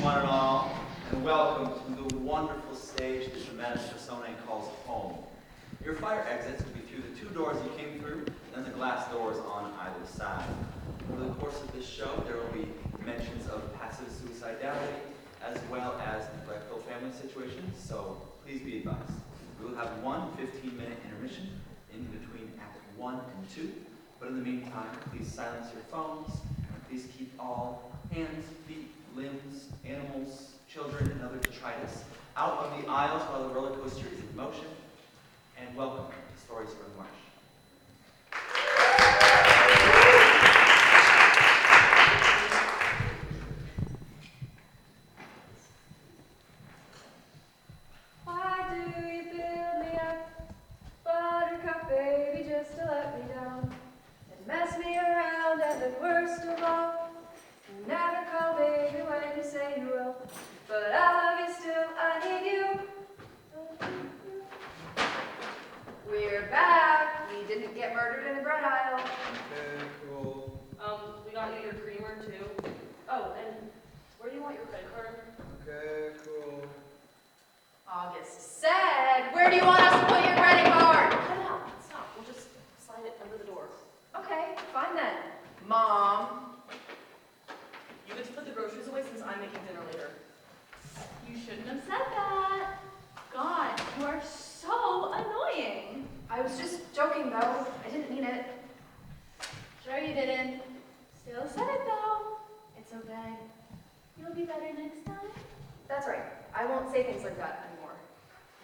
one and all, and welcome to the wonderful stage that Dramatis Personae calls home. Your fire exits will be through the 2 doors you came through, and the glass doors on either side. Over the course of this show, there will be mentions of passive suicidality, as well as neglectful family situations, so please be advised. We will have one 15-minute intermission in between Act 1 and 2, but in the meantime, please silence your phones, and please keep all hands, feet, limbs, animals, children, and other detritus out of the aisles while the roller coaster is in motion. And welcome to Stories from Marsh. Why do you build me up, buttercup baby, just to let me down and mess me around? And the worst of all, you never call baby when you say you will, but I love you still, I need you. We're back. We didn't get murdered in the bread aisle. Okay, cool. We got you your creamer too. Oh, and where do you want your credit card? Okay, cool. August said, where do you want us to put your credit card? Cut it out. Stop. We'll just slide it under the door. Okay, fine then. Mom. You get to put the groceries away since I'm making dinner later. You shouldn't have said that. God, you are so annoying. I was just joking though. I didn't mean it. Sure you didn't. Still said it though. It's okay. You'll be better next time. That's right. I won't say things like that anymore.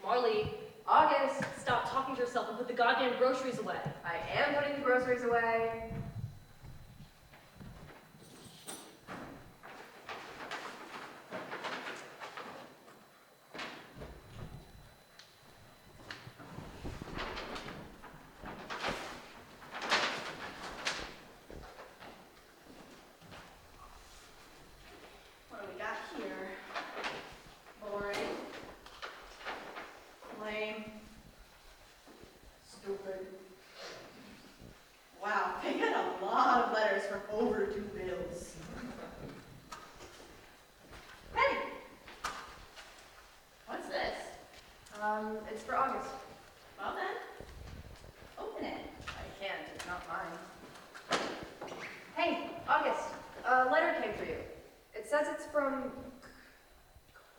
Marley, August, stop talking to yourself and put the goddamn groceries away. I am putting the groceries away. What do we got here? Boring. Lame. Stupid. Wow, they get a lot of letters for overdue bills. Hey! What's this? It's for August. Well then, open it. I can't, it's not mine. Hey, August, a letter came for you. It says it's from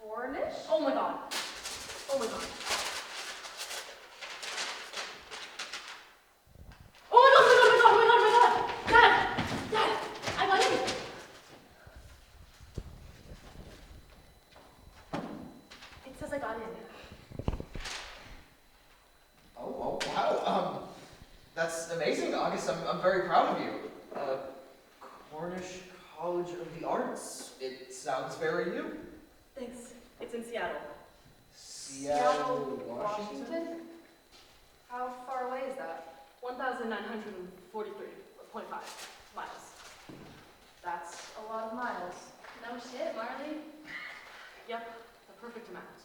Cornish? Oh my god. Oh my god. Oh my god, oh my god, oh my god, oh my god! Dad! Dad! I got in! It says I got in. Oh, wow. That's amazing, August. I'm very proud of you. Cornish College of the Arts. It sounds very you. Thanks. It's in Seattle. Seattle, Washington? How far away is that? 1,943.5 miles. That's a lot of miles. No shit, Marley. Yep, the perfect amount.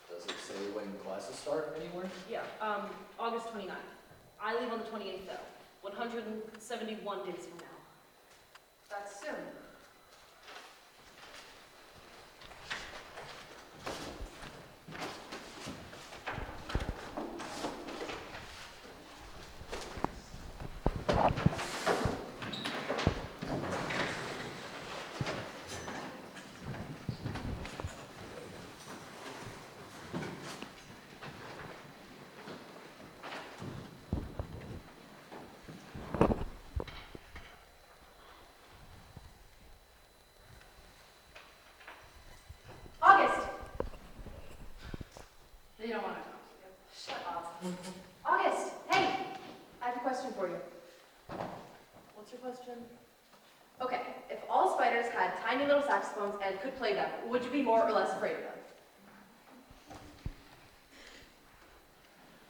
Does it say when classes start anywhere? Yeah, August 29th. I leave on the 28th though. 171 days from now. That's soon. August! They don't want to talk to you. Shut up. August, hey! I have a question for you. What's your question? Okay, if all spiders had tiny little saxophones and could play them, would you be more or less afraid of them?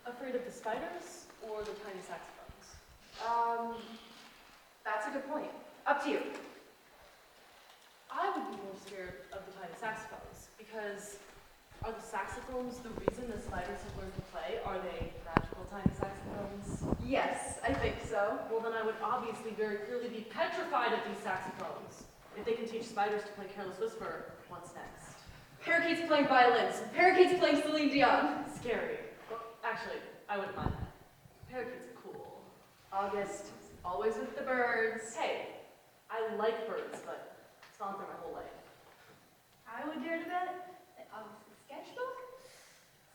Afraid of the spiders or the tiny saxophones? That's a good point. Up to you. I would be more scared of the tiny saxophones because are the saxophones the reason the spiders have learned to play? Are they magical tiny saxophones? Yes, I think so. Well, then I would obviously very clearly be petrified of these saxophones. If they can teach spiders to play Careless Whisper, what's next? Parakeets playing violins. Parakeets playing Celine Dion. Scary. Well, actually, I wouldn't mind that. Parakeets are cool. August, always with the birds. Hey, I like birds, but it's gone through my whole life. I would dare to bet that August's sketchbook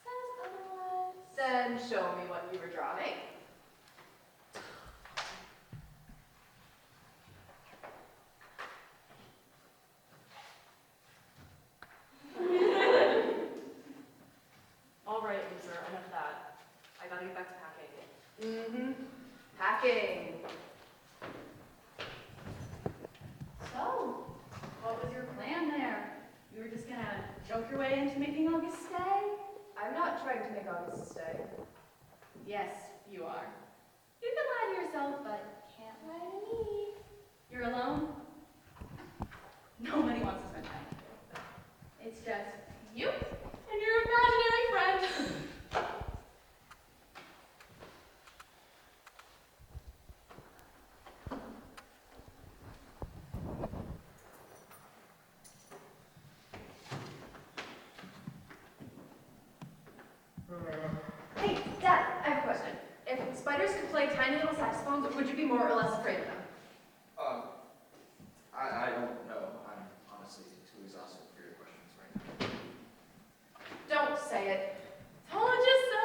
says otherwise. Then show me what you were drawing. All right, loser, enough of that. I gotta get back to packing. Mm-hmm. Packing. So, what was your plan there? You were just gonna joke your way into making August stay? I'm not trying to make August stay. Yes, you are. You can lie to yourself, but can't lie to me. You're alone? Nobody wants to spend time with you. It's just you and your imaginary friend. Hey, Dad, I have a question. If spiders could play tiny little saxophones, would you be more or less afraid of them? I don't know. I'm honestly too exhausted for your questions right now. Don't say it. Told you so!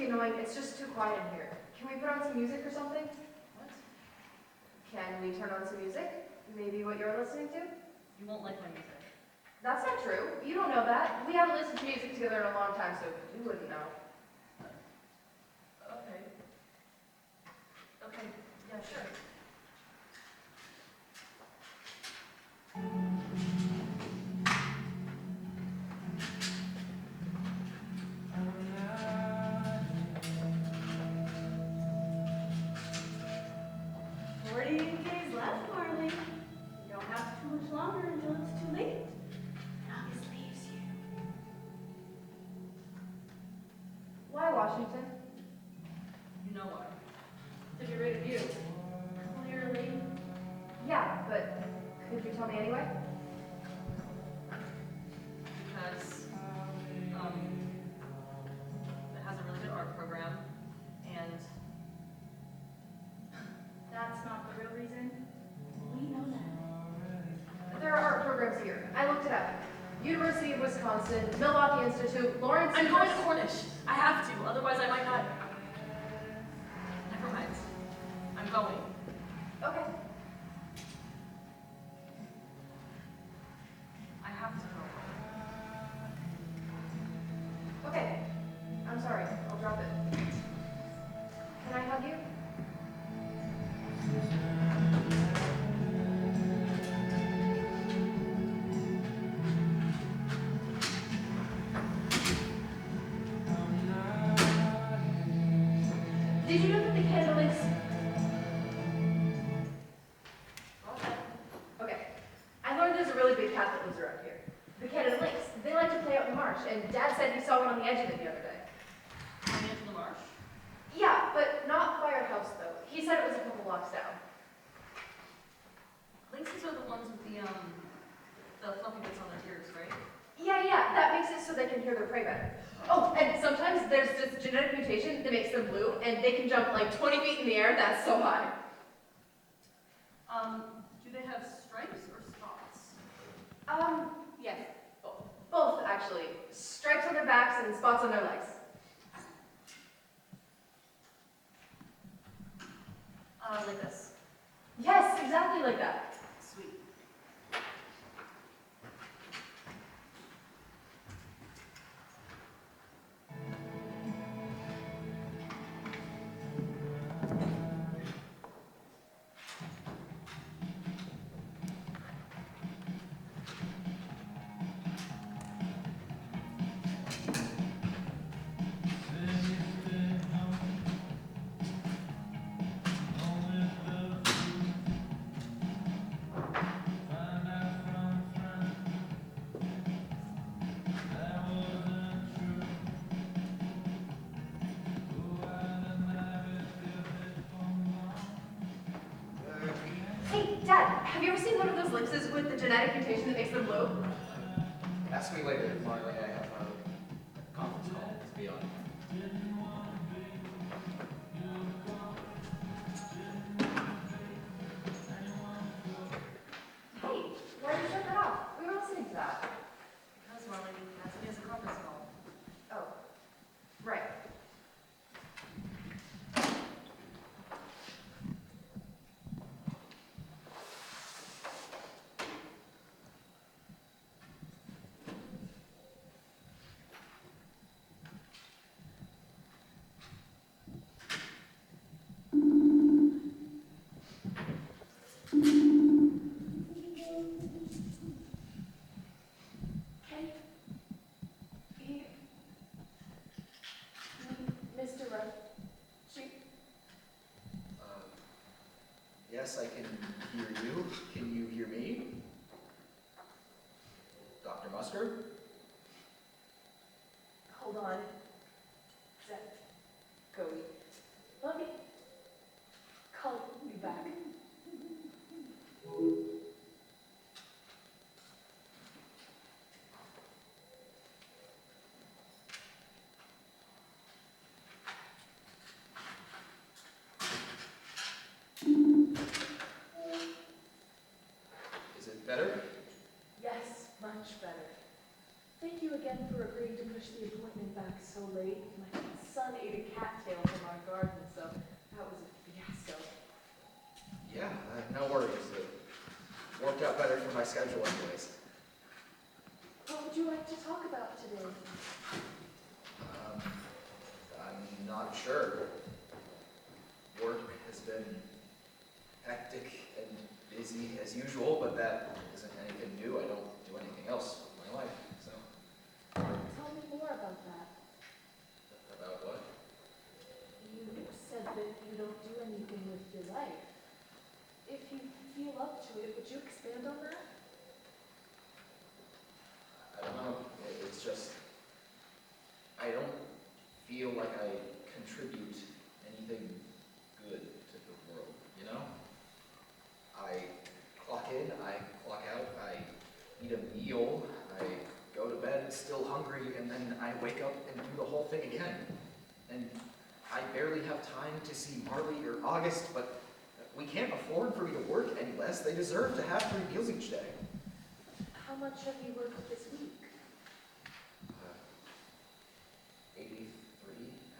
annoying. It's just too quiet in here. Can we put on some music or something? What? Can we turn on some music? Maybe what you're listening to? You won't like my music. That's not true. You don't know that. We haven't listened to music together in a long time, so you wouldn't know. Okay. Okay, yeah, sure. Days left, Marley. You don't have too much longer until it's too late. And August leaves you. Why Washington? You know why. To get rid of you. Clearly. Yeah, but could you tell me anyway? Because, it has a really good art program, and That's not the real reason. We know that. There are art programs here. I looked it up. University of Wisconsin, Milwaukee Institute, Lawrence I'm going to Cornish. I have to, otherwise I might not. Never mind. I'm going. Okay. I have to go. Okay. I'm sorry. I'll drop it. Can I hug you? Did you know that the Candlelinks... Okay. I learned there's a really big cat that lives around here. The Candlelinks. They like to play out in the marsh, and Dad said he saw one on the edge of it the other day. On the edge of the marsh? Yeah, but not by our house, though. He said it was a couple blocks down. Lynxes are the ones with the fluffy bits on their ears, right? Yeah, that makes is so they can hear their prey better. Oh, and sometimes there's this genetic mutation that makes them blue, and they can jump like 20 feet in the air. That's so high. Do they have stripes or spots? Yes, both. Both, actually. Stripes on their backs and spots on their legs. Like this. Yes, exactly like that. Sweet. Hey, Dad, have you ever seen one of those lynxes with the genetic mutation that makes them blue? Ask me later, Marley. I have a conference call to be on. Hey, why did you shut that off? We were listening to that. Because Marley has a conference call. Oh, right. Mr. Rudd, Yes, I can hear you. Can you hear me? Dr. Musker? hold on. Zach, go. Let me call you back. Is it better? Yes, much better. Thank you again for agreeing to push the appointment back so late. My son ate a cattail from our garden, so that was a fiasco. Yeah, no worries. It worked out better for my schedule anyways. What would you like to talk about today? I'm not sure. Work has been hectic and busy as usual, but that isn't anything new. I don't do anything else with my life, so. Tell me more about that. About what? You said that you don't do anything with your life. If you feel up to it, would you expand on that? I don't know. It's just, I don't feel like I contribute anything good to the world, you know? I clock in, I clock out, I eat a meal, I go to bed still hungry, and then I wake up and do the whole thing again. And I barely have time to see Marley or August, but we can't afford for me to work any less. They deserve to have 3 meals each day. How much have you worked this week? 83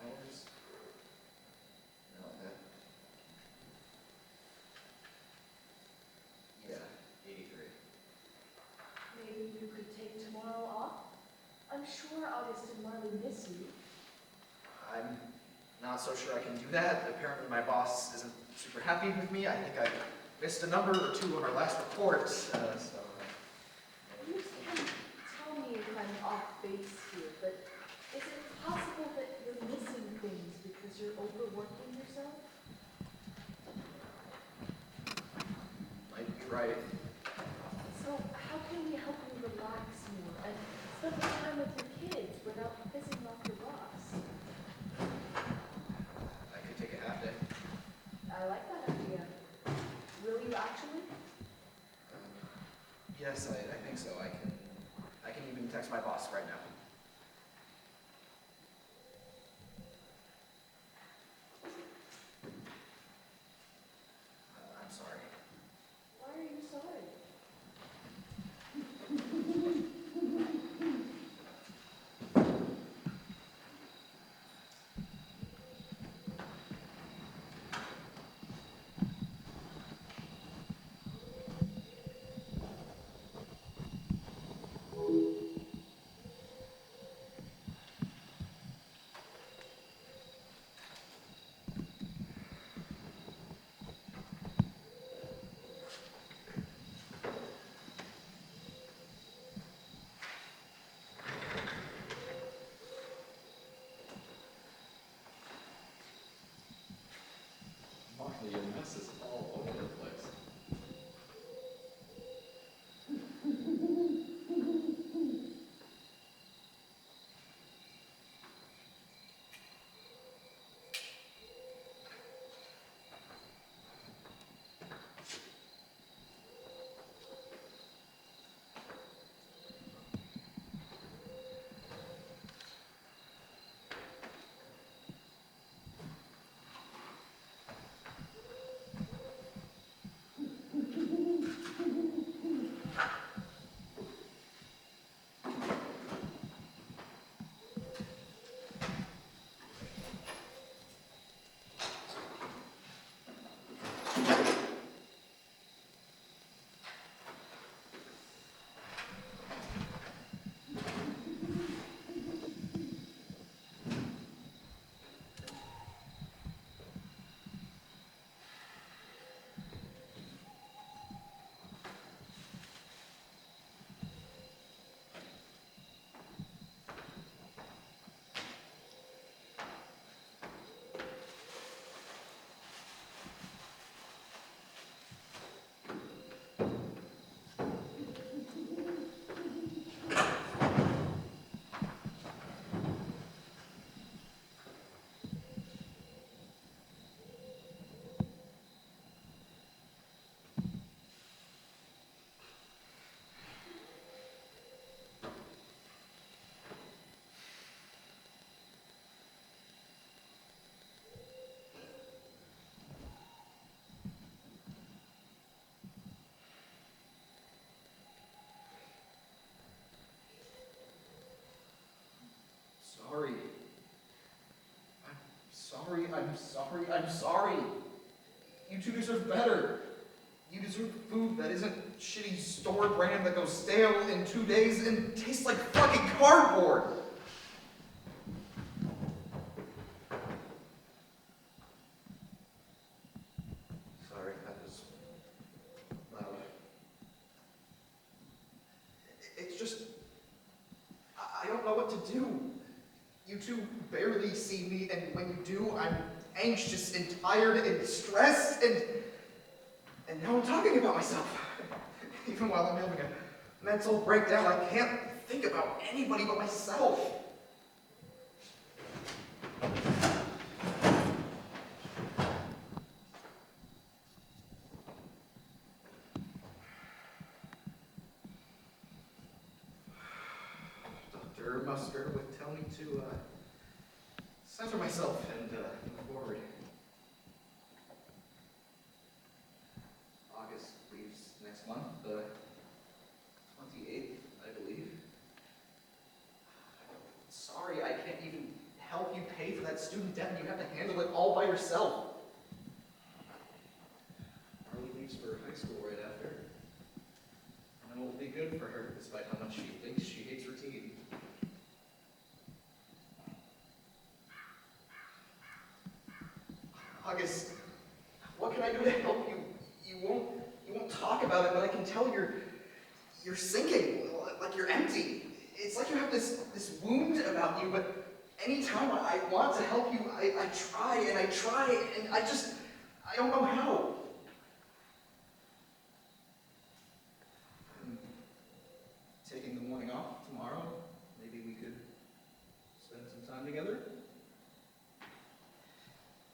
hours? No, that... Yeah, 83. Maybe you could take tomorrow off? I'm sure August and Marley miss you. I'm not so sure I can do that. Apparently my boss isn't super happy with me. I think I missed a number or 2 on our last report, so... You can tell me if I'm off base here, but is it possible that you're missing things because you're overworking yourself? Might be right. So how can we help you relax more and spend more time with your kids without pissing off your boss? I could take a half day. I like that idea. Will you actually? I'm sorry. You two deserve better. You deserve food that isn't shitty store brand that goes stale in 2 days and tastes like fucking cardboard. Sorry, that was loud. It's just, I don't know what to do. You two barely see me, and when you do, I'm anxious and tired and stressed, and now I'm talking about myself. Even while I'm having a mental breakdown, I can't think about anybody but myself. Dr. Musker would tell me to center myself and move forward. August leaves next month, the 28th, I believe. Sorry, I can't even help you pay for that student debt, and you have to handle it all by yourself. Marley leaves for high school right after. And it won't be good for her, despite how much she thinks she hates routine. August, what can I do to help you? You won't talk about it, but I can tell you're sinking, like you're empty. It's like you have this wound about you, but anytime I want to help you, I try, and I don't know how. I'm taking the morning off tomorrow. Maybe we could spend some time together.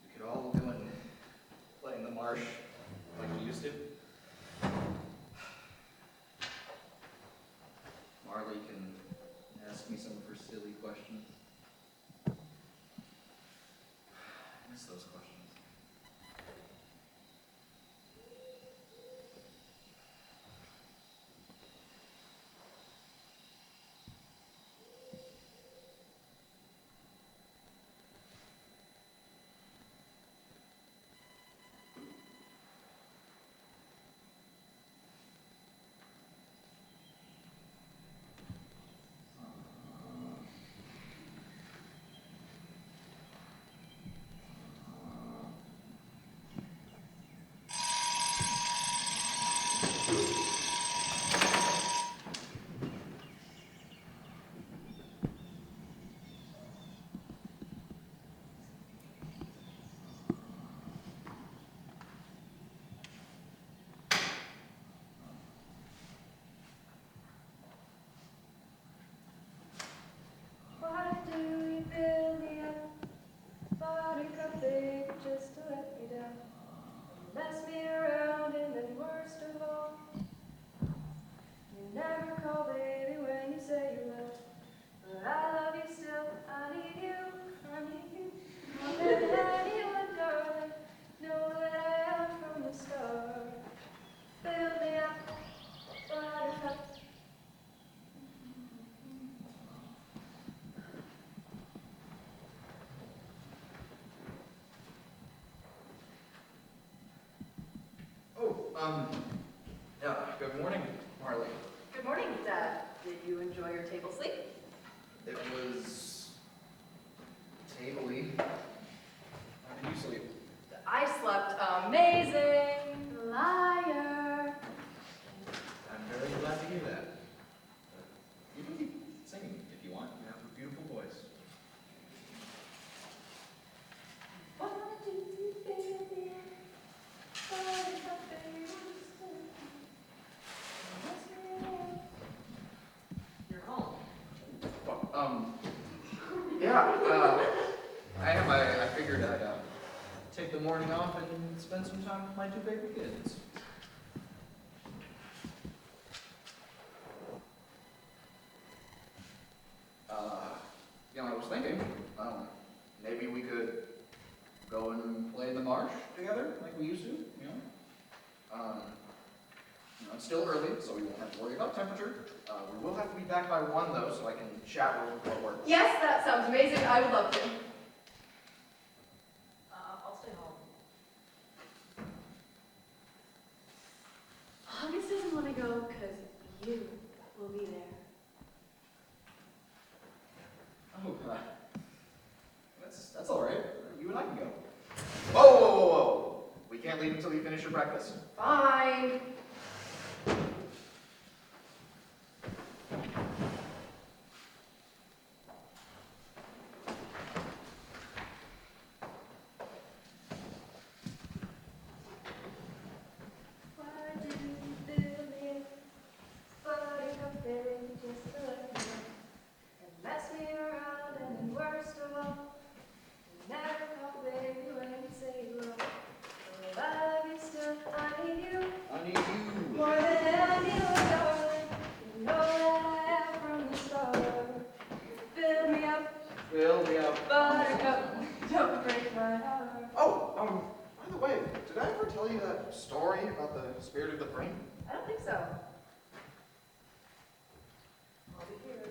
We could all go and play in the marsh like we used to. Marley can ask me some of her silly questions. I miss those questions. Why do you fill me up, buttercup baby, just to let me down? Mess me around, and then worst of all, you never call, baby, when you say you will. But I love you still, I need you, more than anyone, darling. Know that I am from the start. Fill me up, buttercup. Yeah, good morning, Marley. Good morning, Dad. Did you enjoy your table sleep? It was table-y. How did you sleep? I slept amazing. Liar. I'm very glad to hear that. You can keep singing if you want. You have a beautiful voice. Why do you fill me up, buttercup baby, just to mess me around? You're home. Well, yeah, I figured I'd take the morning off and spend some time with my two baby kids. I was thinking, maybe we could go and play in the marsh together, like we used to, you know? It's still early, so we won't have to worry about temperature. We will have to be back by 1, though, so I can chat with work. Yes, that sounds amazing. I would love to. breakfast. Fine. Why do you fill me buttercup baby just to let me know and mess me around and then worst of all, you never call baby when you say you will. But I love you still, I need you I need you. more than anyone, darling. You know that I am from the start. Fill me up, Fill me up. buttercup, don't break my heart. Oh, by the way, did I ever tell you that story about the spirit of the brain? I don't think so. I'll be here.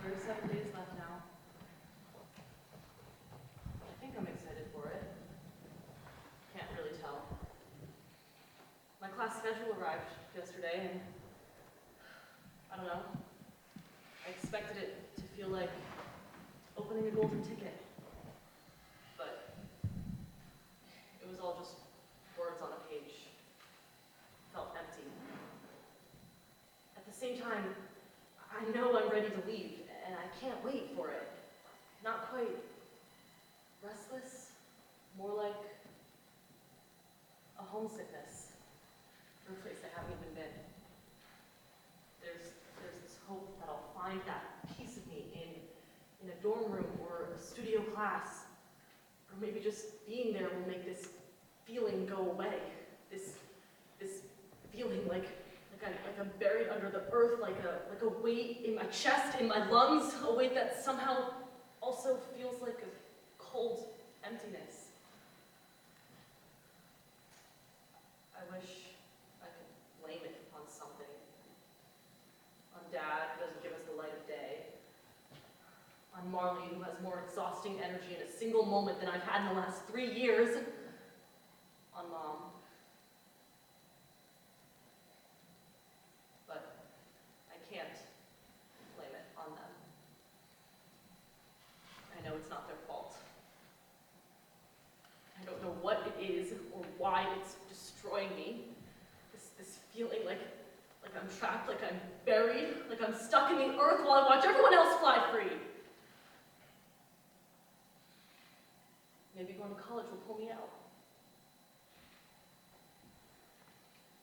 There's 7 days left now. I think I'm excited for it. Can't really tell. My class schedule arrived yesterday and I don't know. I expected it to feel like opening a golden ticket. But it was all just words on a page. Felt empty. At the same time, I know I'm ready to leave, and I can't wait for it. Not quite restless, more like a homesickness for a place I haven't even been. There's this hope that I'll find that piece of me in a dorm room or a studio class, or maybe just being there will make this feeling go away. This feeling like I'm buried under the earth, like a weight in my chest, in my lungs, a weight that somehow also feels like a cold emptiness. I wish I could blame it on something. On Dad, who doesn't give us the light of day. On Marley, who has more exhausting energy in a single moment than I've had in the last 3 years. On Mom. But I can't blame it on them. I know it's not their fault. I don't know what it is or why it's destroying me. This feeling like I'm trapped, like I'm buried, like I'm stuck in the earth while I watch everyone else fly free. Maybe going to college will pull me out.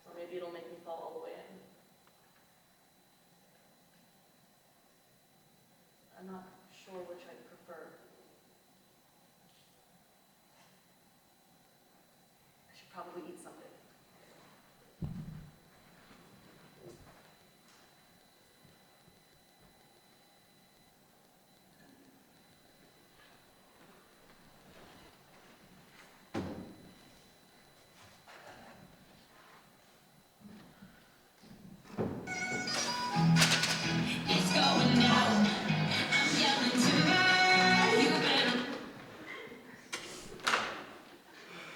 Or maybe it'll make me fall all the way in. I'm not sure which I'd prefer. I should probably eat something.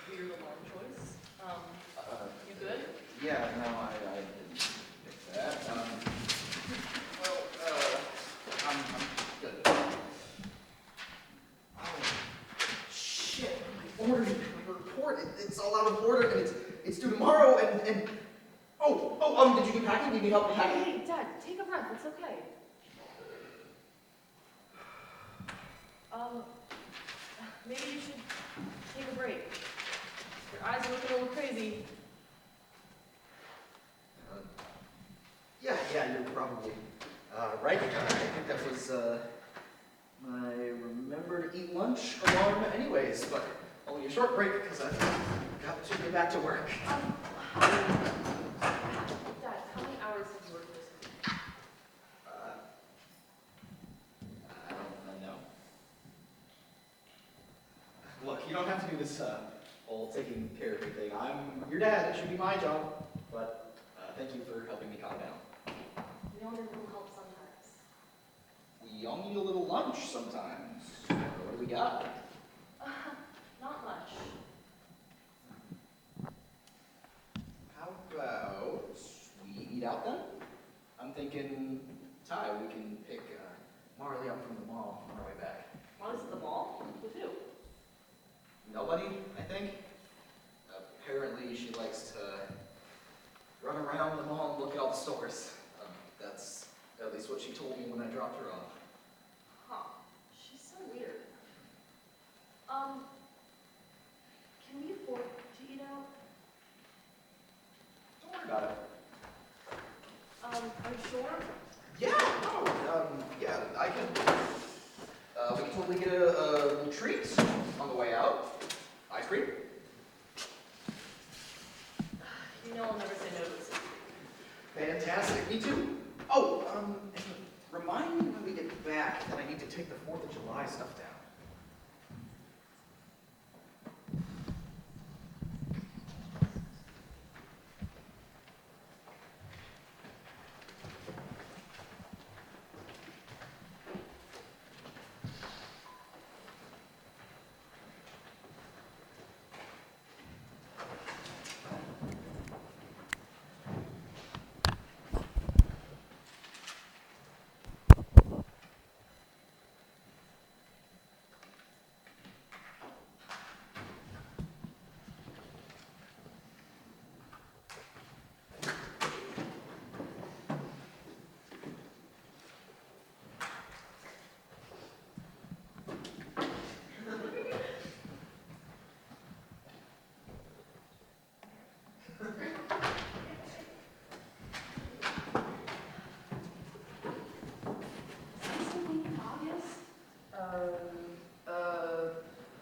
Weird alarm choice. You good? Yeah, no, I didn't pick that. I'm good. It's due tomorrow, and did you do packing? Did you help with packing? Hey, Dad, take a breath. It's okay. Maybe you should take a break. Your eyes are looking a little crazy. Yeah, you're probably right. I think that was my remember to eat lunch alarm anyways, but only a short break because I've got to get back to work. Dad, how many hours have you worked this week? I don't know. Look, you don't have to do this whole taking care of everything. I'm your dad. It should be my job. But thank you for helping me calm down. We all need a little help sometimes. We all need a little lunch sometimes. What do we got? Not much. How about we eat out then? I'm thinking, Ty, we can pick Marley up from the mall on our way back. Molly's at the mall? With who? Nobody, I think. Apparently she likes to run around the mall and look at all the stores. That's at least what she told me when I dropped her off. Huh. She's so weird. Can we afford to eat out? Don't worry about it. Are you sure? Yeah, no, yeah, I can, we can totally get a treat on the way out. Ice cream? You know I'll never say no to this. Fantastic, me too. Oh, and remind me when we get back that I need to take the 4th of July stuff down.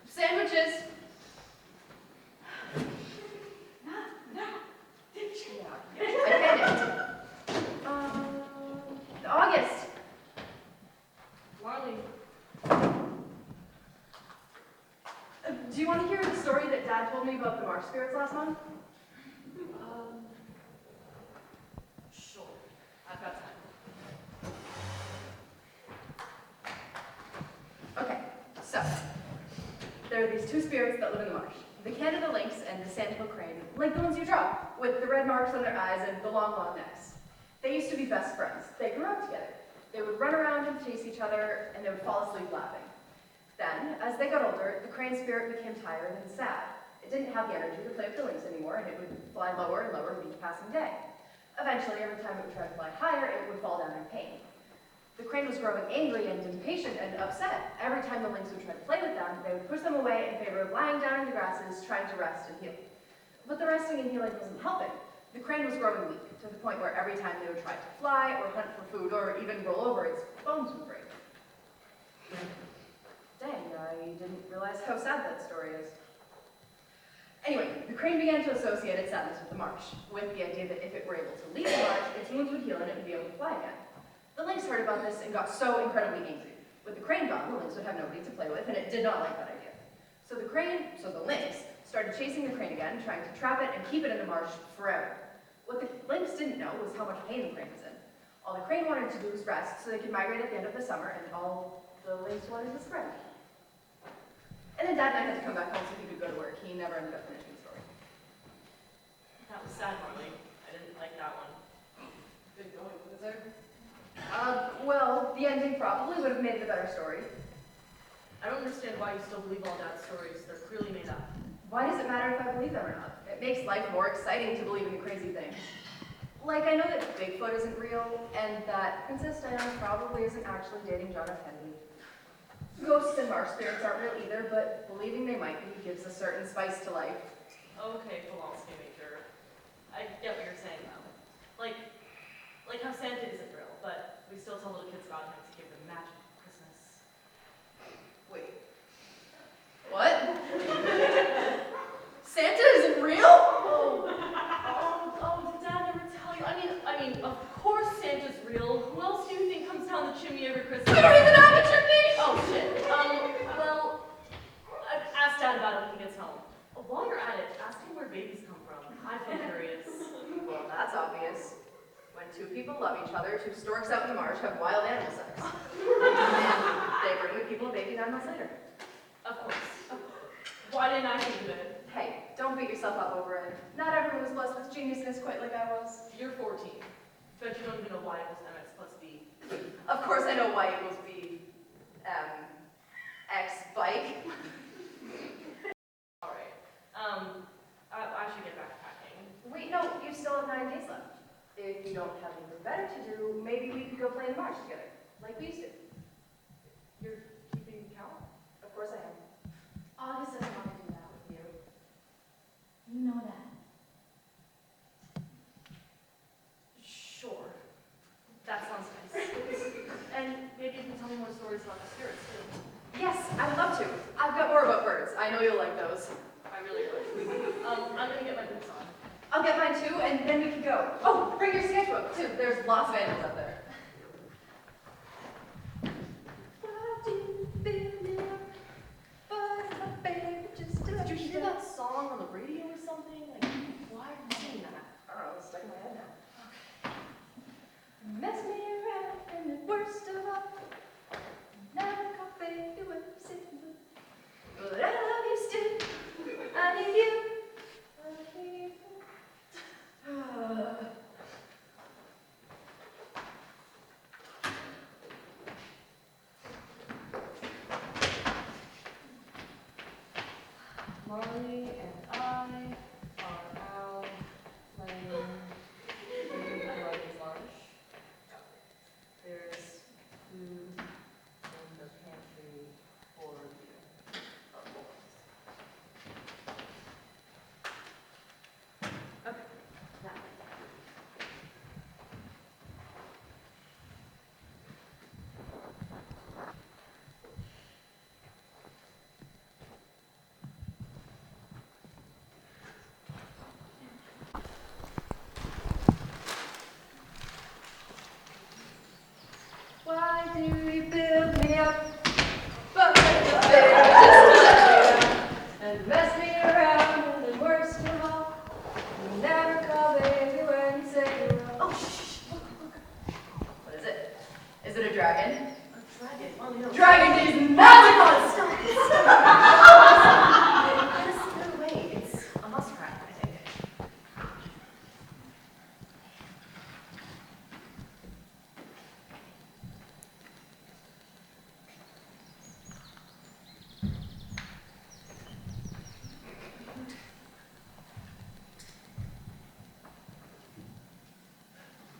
Sandwiches. I panicked. August. Marley. Do you want to hear the story that Dad told me about the Marsh spirits last month? Sure. I've got time. Okay, so there are these two spirits that live in the marsh. The Canada lynx and the sandhill crane, like the ones you draw, with the red marks on their eyes and the long, long necks. They used to be best friends. They grew up together. They would run around and chase each other, and they would fall asleep laughing. Then, as they got older, the crane spirit became tired and sad. It didn't have the energy to play with the lynx anymore, and it would fly lower and lower with each passing day. Eventually, every time it would try to fly higher, it would fall down in pain. The crane was growing angry and impatient and upset. Every time the lynx would try to play with them, they would push them away in favor of lying down in the grasses, trying to rest and heal. But the resting and healing wasn't helping. The crane was growing weak, to the point where every time they would try to fly, or hunt for food, or even roll over, its bones would break. Dang, I didn't realize how sad that story is. Anyway, the crane began to associate its sadness with the marsh, with the idea that if it were able to leave the marsh, its wounds would heal and it would be able to fly again. The lynx heard about this and got so incredibly angry. With the crane gone, the lynx would have nobody to play with, and it did not like that idea. So the lynx, started chasing the crane again, trying to trap it and keep it in the marsh forever. What the lynx didn't know was how much pain the crane was in. All the crane wanted to do was rest, so they could migrate at the end of the summer, and all the lynx wanted was spring. And then Dad and I had to come back home so he could go to work. He never ended up finishing the story. That was sad, Marley. I didn't like that one. Good going, Wizard. Well, the ending probably would have made it a better story. I don't understand why you still believe all Dad's stories. They're clearly made up. Why does it matter if I believe them or not? It makes life more exciting to believe in crazy things. Like, I know that Bigfoot isn't real, and that Princess Diana probably isn't actually dating John F. Kennedy. Ghosts and marsh spirits aren't real either, but believing they might be gives a certain spice to life. Okay, philosophy major. I get what you're saying though. Like how Santa isn't real, but we still tell little kids about him to give them magic at Christmas. Wait. What? Santa isn't real? Did Dad never tell you? I mean, of course Santa's real. Who else do you think comes down the chimney every Christmas? We don't even have a chimney! Oh shit. Well, ask Dad about it when he gets home. While you're at it, ask him where babies come from. I feel curious. Well, that's obvious. When two people love each other, two storks out in the marsh have wild animal sex. And they bring the people a baby 9 months later. Of course. Why didn't I think of it? Hey, don't beat yourself up over it. Not everyone was blessed with geniusness quite like I was. You're 14. Bet you don't even know y equals mx plus b. Of course I know y equals b. X bike. Alright. I should get back to packing. Wait, no, you still have 9 days left. If you don't have anything better to do, maybe we could go play in the marsh together, like we used to. You're keeping count? Of course I am. August doesn't want to do that with you. You know that. Sure. That sounds nice. And maybe you can tell me more stories about the spirits too. Yes, I'd love to. I've got more about birds. I know you'll like those. I really would. I'm gonna get my boots on. I'll get mine too, and then we can go. Oh, bring your sketchbook too. There's lots of animals up there. Did you hear that song on the radio or something? Like, why are you singing that? I don't know, it's stuck in my head now. Mess me around and the worst of all. Never coffee, you were sitting. But I love you still. I need you. I need you. Molly and I are out playing in Marsh. There's food in the pantry for you. Okay, now. Why do you build me up? But just to let me down and mess me around, and then worst of all, you never call baby when you say you will. Oh, shh! Look. What is it? Is it a dragon? A dragon? Oh, no. Dragon is magical! Stop! Just put it away. It's a muskrat, I think.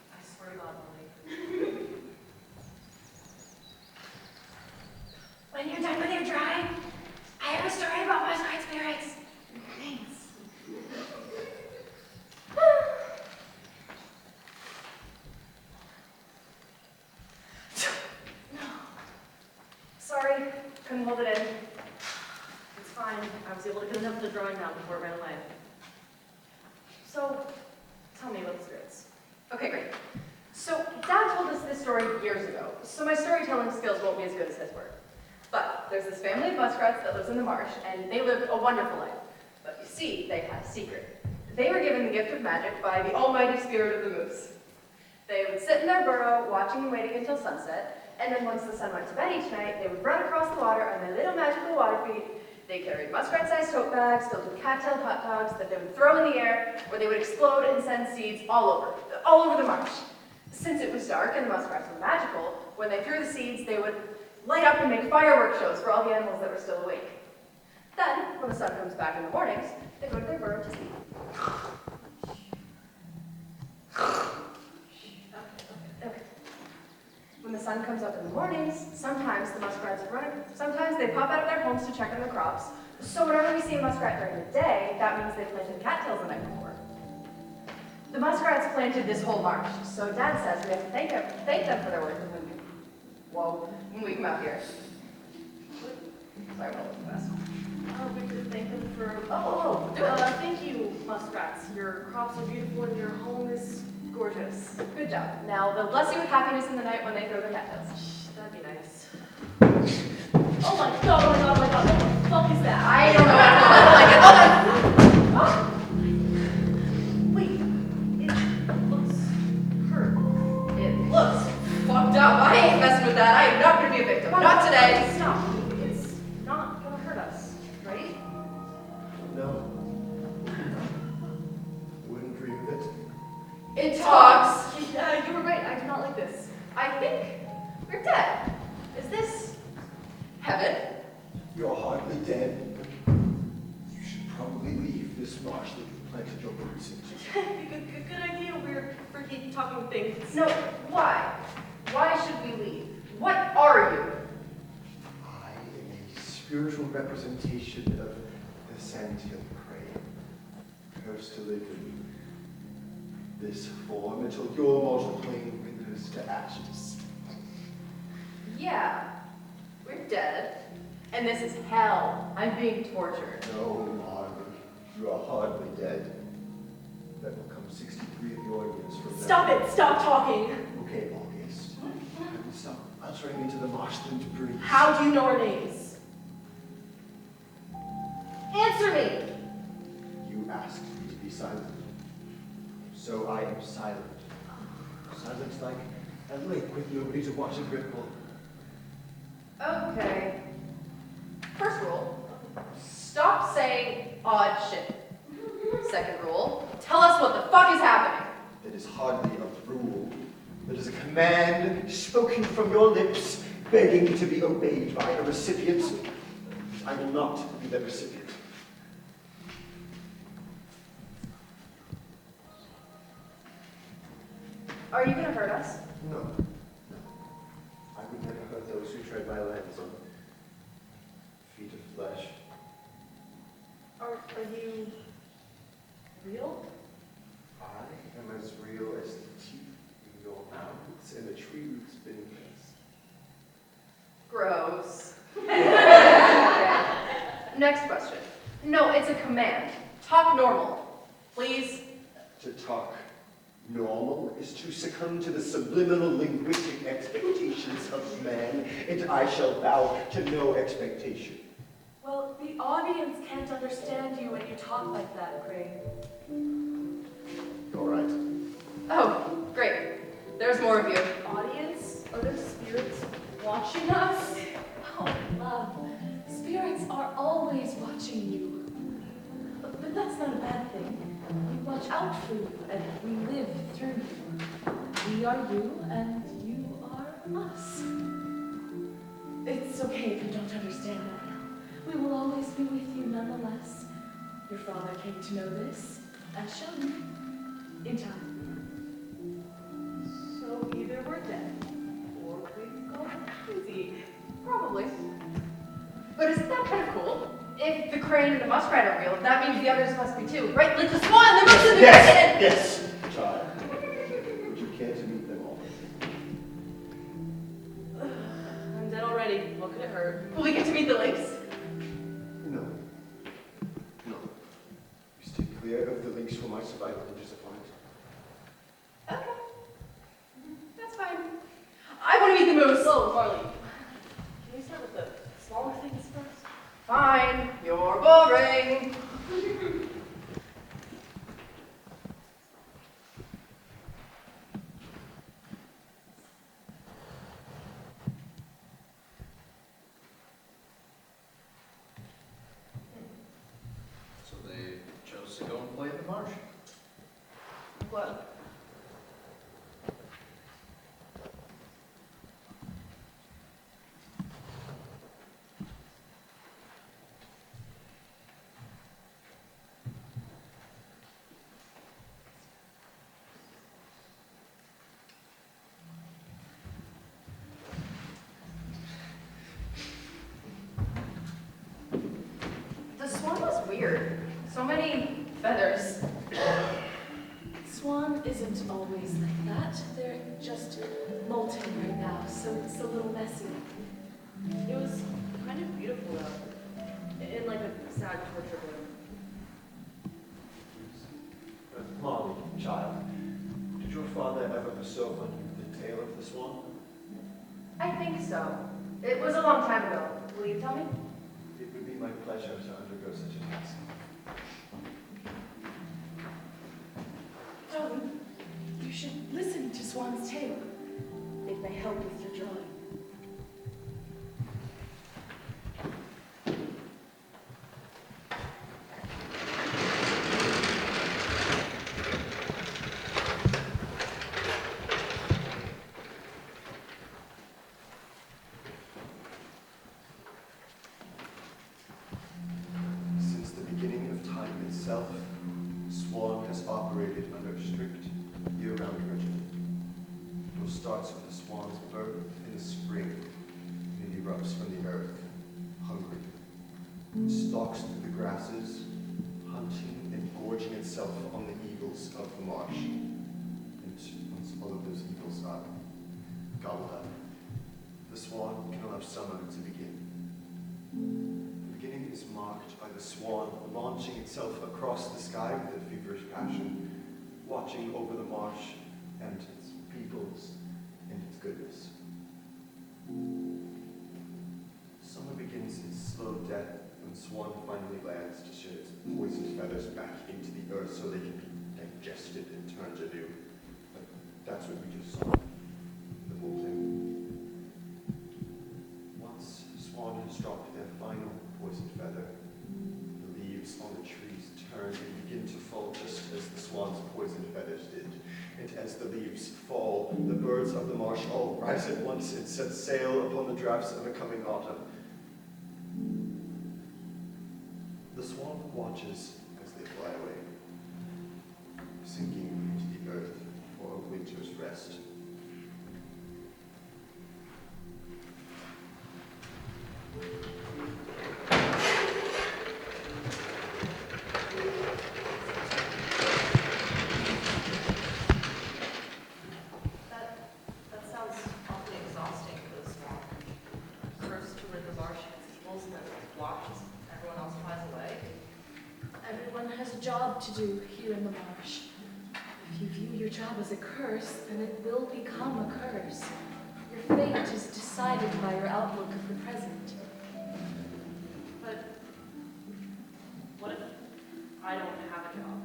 I swear to God, Molly. When you're done with your drawing, I have a story about muskrat spirits. Thanks. Sorry, couldn't hold it in. It's fine. I was able to get enough of the drawing down before it ran away. So, tell me about the spirits. Okay, great. So, Dad told us this story years ago, so my storytelling skills won't be as good as his were. But there's this family of muskrats that lives in the marsh, and they lived a wonderful life. But you see, they had a secret. They were given the gift of magic by the almighty spirit of the moose. They would sit in their burrow, watching and waiting until sunset, and then once the sun went to bed each night, they would run across the water on their little magical water feet. They carried muskrat-sized tote bags filled with cattail hot dogs that they would throw in the air, where they would explode and send seeds all over the marsh. Since it was dark and the muskrats were magical, when they threw the seeds, they would light up and make firework shows for all the animals that were still awake. Then, when the sun comes back in the mornings, they go to their burrow to sleep. sun comes up in the mornings, sometimes the muskrats run, sometimes they pop out of their homes to check on the crops. So whenever we see a muskrat during the day, that means they planted cattails the night before. The muskrats planted this whole marsh, so Dad says we have to thank them for their work when we come out here. Sorry, I'm a little fast. Oh, we could thank them for. Do it. Thank you, muskrats. Your crops are beautiful and your home is gorgeous. Good job. Now they'll bless you with happiness in the night when they throw their cattails. That'd be nice. Oh my god, oh my god, oh my god, what the fuck is that? I don't know. I don't like it. Wait, it looks hurt. It looks fucked up. I ain't messing with that. I am not gonna be a victim. Not today. Stop. It's not gonna hurt us, right? No. Wouldn't dream of it. It talks. Yeah, you were right. I do not like this. I think we're dead. Is this heaven? You're hardly dead. You should probably leave this marsh that you planted your roots into. Good idea, weird, freaky talking things. No. Why? Why should we leave? What are you? I am a spiritual representation of the sand-hill prey, cursed to live in this form until your mortal plane withers to ashes. Yeah. We're dead. And this is hell. I'm being tortured. No, Margaret, you are hardly dead. That will come 63 of your years from now. Stop it! Stop talking! Okay, August. I will stop uttering into the marshland debris. How do you know our names? Answer me! You asked me to be silent. So I am silent. Silent like a lake with nobody to watch it ripple. Okay. First rule, stop saying odd shit. Second rule, tell us what the fuck is happening. That is hardly a rule. That is a command spoken from your lips, begging to be obeyed by a recipient. I will not be that recipient. Are you gonna hurt us? No. No. I would never hurt those who tread my lands on feet of flesh. Are you real? I am as real as the teeth in your mouths and the tree roots beneath us. Gross. Next question. No, it's a command. Talk normal. Please. To talk normal is to succumb to the subliminal linguistic expectations of man, and I shall bow to no expectation. Well, the audience can't understand you when you talk like that, Craig. All right. Oh, great. There's more of you. Audience? Are there spirits watching us? Oh, love. Spirits are always watching you. But that's not a bad thing. We watch out for you, and we live through you. We are you, and you are us. It's okay if you don't understand that now. We will always be with you nonetheless. Your father came to know this, and showed you. In time. So either we're dead, or we've gone crazy. Probably. But isn't that kind of cool? If the crane and the muskrat are real, that means the others must be too, right? Like the swan, there must be Yes, child. Would you care to meet them all? I'm dead already. What could it hurt? Will we get to meet the lynx? No. No. You stay clear of the links for my survival and disappointment. Okay. That's fine. I want to meet the moose. Whoa, Marley. Can we start with the smaller things first? Fine. You're boring. So they chose to go and play in the marsh. What? weird. So many feathers. Swan isn't always like that. They're just molting right now, so it's a little messy. It was kind of beautiful though, in like a sad torture room. Molly, child, did your father ever bestow on you the tale of the swan? I think so. It was a long time ago. Will you tell me? It would be my pleasure to undergo such a task. Holden, you should listen to Swan's tale. It may help with your drawing. Since the beginning of time itself, Swan has operated under a strict year-round regimen. It starts with the swan's birth in the spring, and it erupts from the earth, hungry. It stalks through the grasses, hunting and gorging itself on the eagles of the marsh. And once all of those eagles are gobbled up, the swan can allow summer to begin. The beginning is marked by the swan launching itself across the sky with a feverish passion, watching over the marsh and its peoples and its goodness. Summer begins its slow death when the swan finally lands to shed its poisoned feathers back into the earth so they can be digested and turned anew. But that's what we just saw. The whole thing. Once the swan has dropped their final poisoned feather, the leaves on the trees turn and begin to fall just as the swan's poisoned feathers did. And as the leaves fall, the birds of the marsh all rise at once and set sail upon the drafts of a coming autumn. The swan watches as they fly away, sinking into the earth for a winter's rest. That sounds awfully exhausting for the swan. First to rid the marsh of its evils, and then watch as everyone else flies away. Everyone has a job to do here in the marsh. If you view your job as a curse, then it will become a curse. Your fate is decided by your outlook of the present. But what if I don't have a job?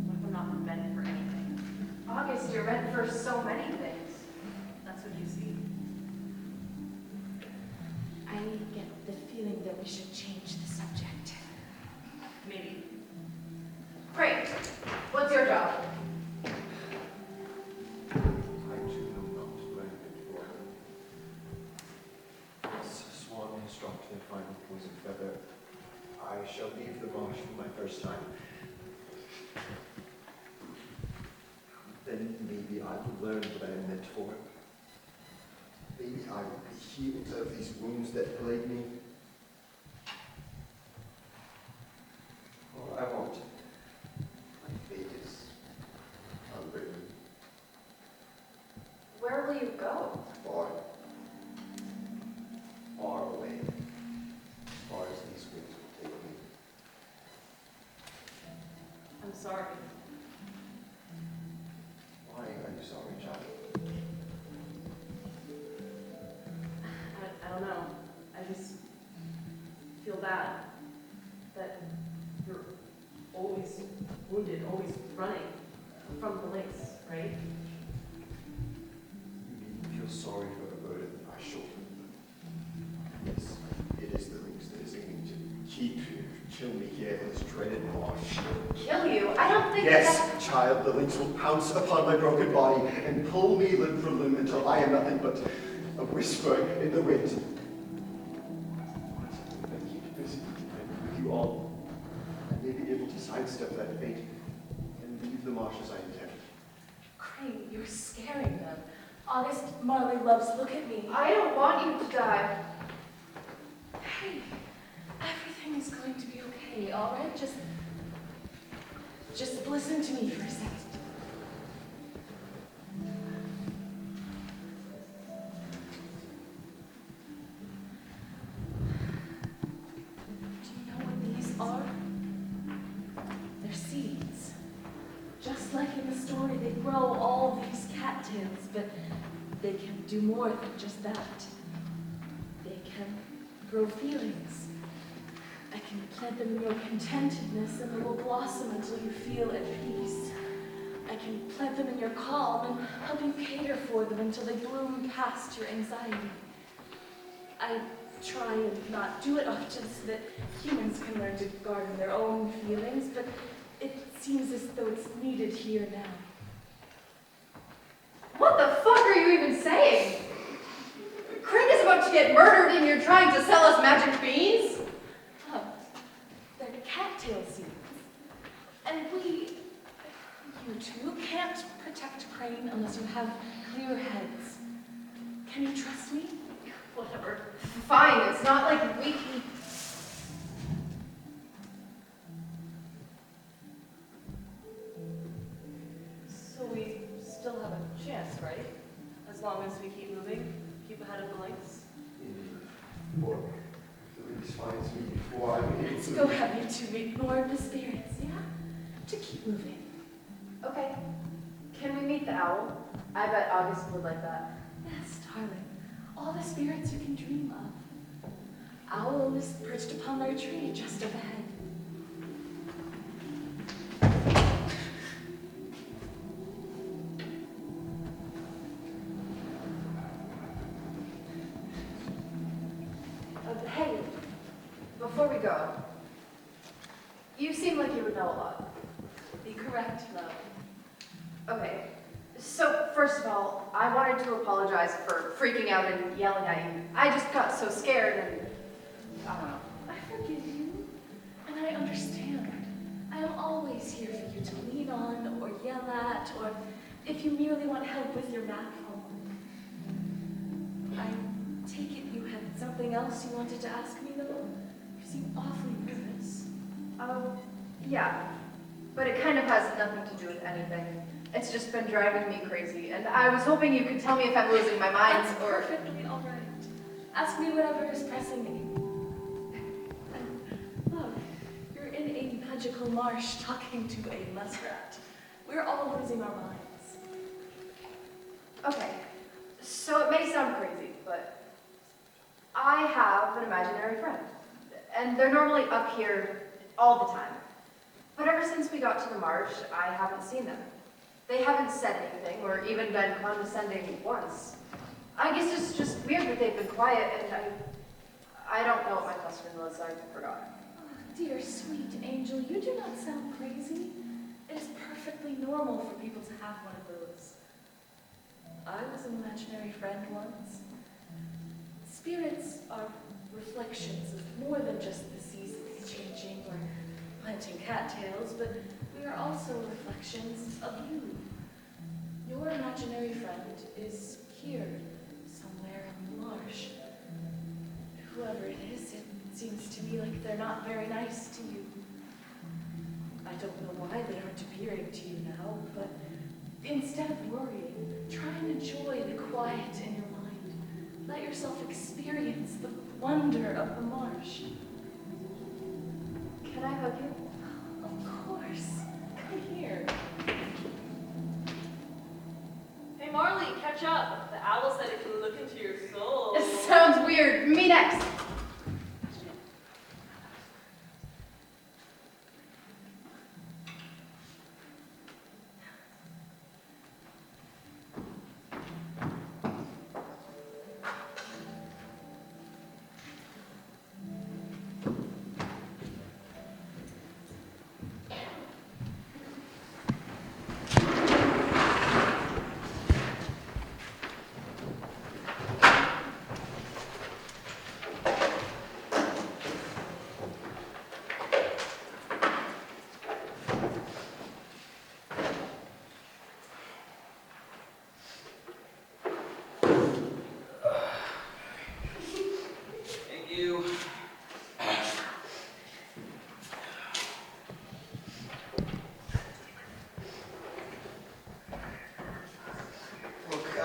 What if I'm not meant for anything? August, you're meant for so many things. That's what you see. I get the feeling that we should change the subject. Maybe. Great. What's your job? I too know not where it for. Once the swan has dropped their final poison feather, I shall leave the marsh for my first time. Then maybe I will learn what I am meant for. Maybe I will be healed of these wounds that plague me. All I want, my fate is unwritten. Where will you go? Far, far away, as far as these winds will take me. I'm sorry. Why are you sorry, child? I don't know. I just feel bad that you're always wounded, always running from the links, right? You needn't feel sorry for the burden I shoulder. Yes, it is the links that is aiming to kill me here in this dreaded marsh. Kill you? I don't think Yes, that... child, the lynx will pounce upon my broken body and pull me limb from limb until I am nothing but a whisper in the wind. I keep busy with you all. I may be able to sidestep that fate and leave the marsh as I intend. Crane, you're scaring them. August, Marley loves, look at me. I don't want you to die. Hey, everything Everything is going to be okay, all right? Just listen to me for a second. Do you know what these are? They're seeds. Just like in the story, they grow all these cattails, but they can do more than just that. They can grow feelings. I can plant them in your contentedness and they will blossom until you feel at peace. I can plant them in your calm and help you cater for them until they bloom past your anxiety. I try and not do it often so that humans can learn to garden their own feelings, but it seems as though it's needed here now. What the fuck are you even saying? Crane is about to get murdered and you're trying to sell us magic beans? Oh, they're cattail seeds. And you two, can't protect Crane unless you have clear heads. Can you trust me? Whatever. Fine, it's not like we can... So we still have a chance, right? As long as we keep moving, keep ahead of the lights. Or if the finds me before I'm able Let's to... go have you two ignore the spirits, yeah? To keep moving. Okay. Can we meet the owl? I bet August would like that. Yes, darling. All the spirits you can dream of. Owl is perched upon their tree just overhead. Hey, before we go, you seem like you would know a lot. Be correct, love. Okay, so first of all, I wanted to apologize for freaking out and yelling at you. I just got so scared and, I don't know. I forgive you, and I understand. I am always here for you to lean on or yell at, or if you merely want help with your math homework. I take it you had something else you wanted to ask me, though? You seem awfully nervous. Oh, yeah, but it kind of has nothing to do with anything. It's just been driving me crazy, and I was hoping you could tell me if I'm losing my mind, That's or... perfectly all right. Ask me whatever is pressing me. And look, you're in a magical marsh talking to a muskrat. We're all losing our minds. Okay, so it may sound crazy, but I have an imaginary friend, and they're normally up here all the time. But ever since we got to the marsh, I haven't seen them. They haven't said anything, or even been condescending once. I guess it's just weird that they've been quiet, and I don't know what my question was, I forgot. Oh, dear sweet angel, you do not sound crazy. It is perfectly normal for people to have one of those. I was an imaginary friend once. Spirits are reflections of more than just the seasons changing or planting cattails, but we are also reflections of you. Your imaginary friend is here, somewhere in the marsh. Whoever it is, it seems to me like they're not very nice to you. I don't know why they aren't appearing to you now, but instead of worrying, try and enjoy the quiet in your mind. Let yourself experience the wonder of the marsh. Can I hug you? Of course. Come here. Hey Marley, catch up. The owl said it can look into your soul. It sounds weird. Me next.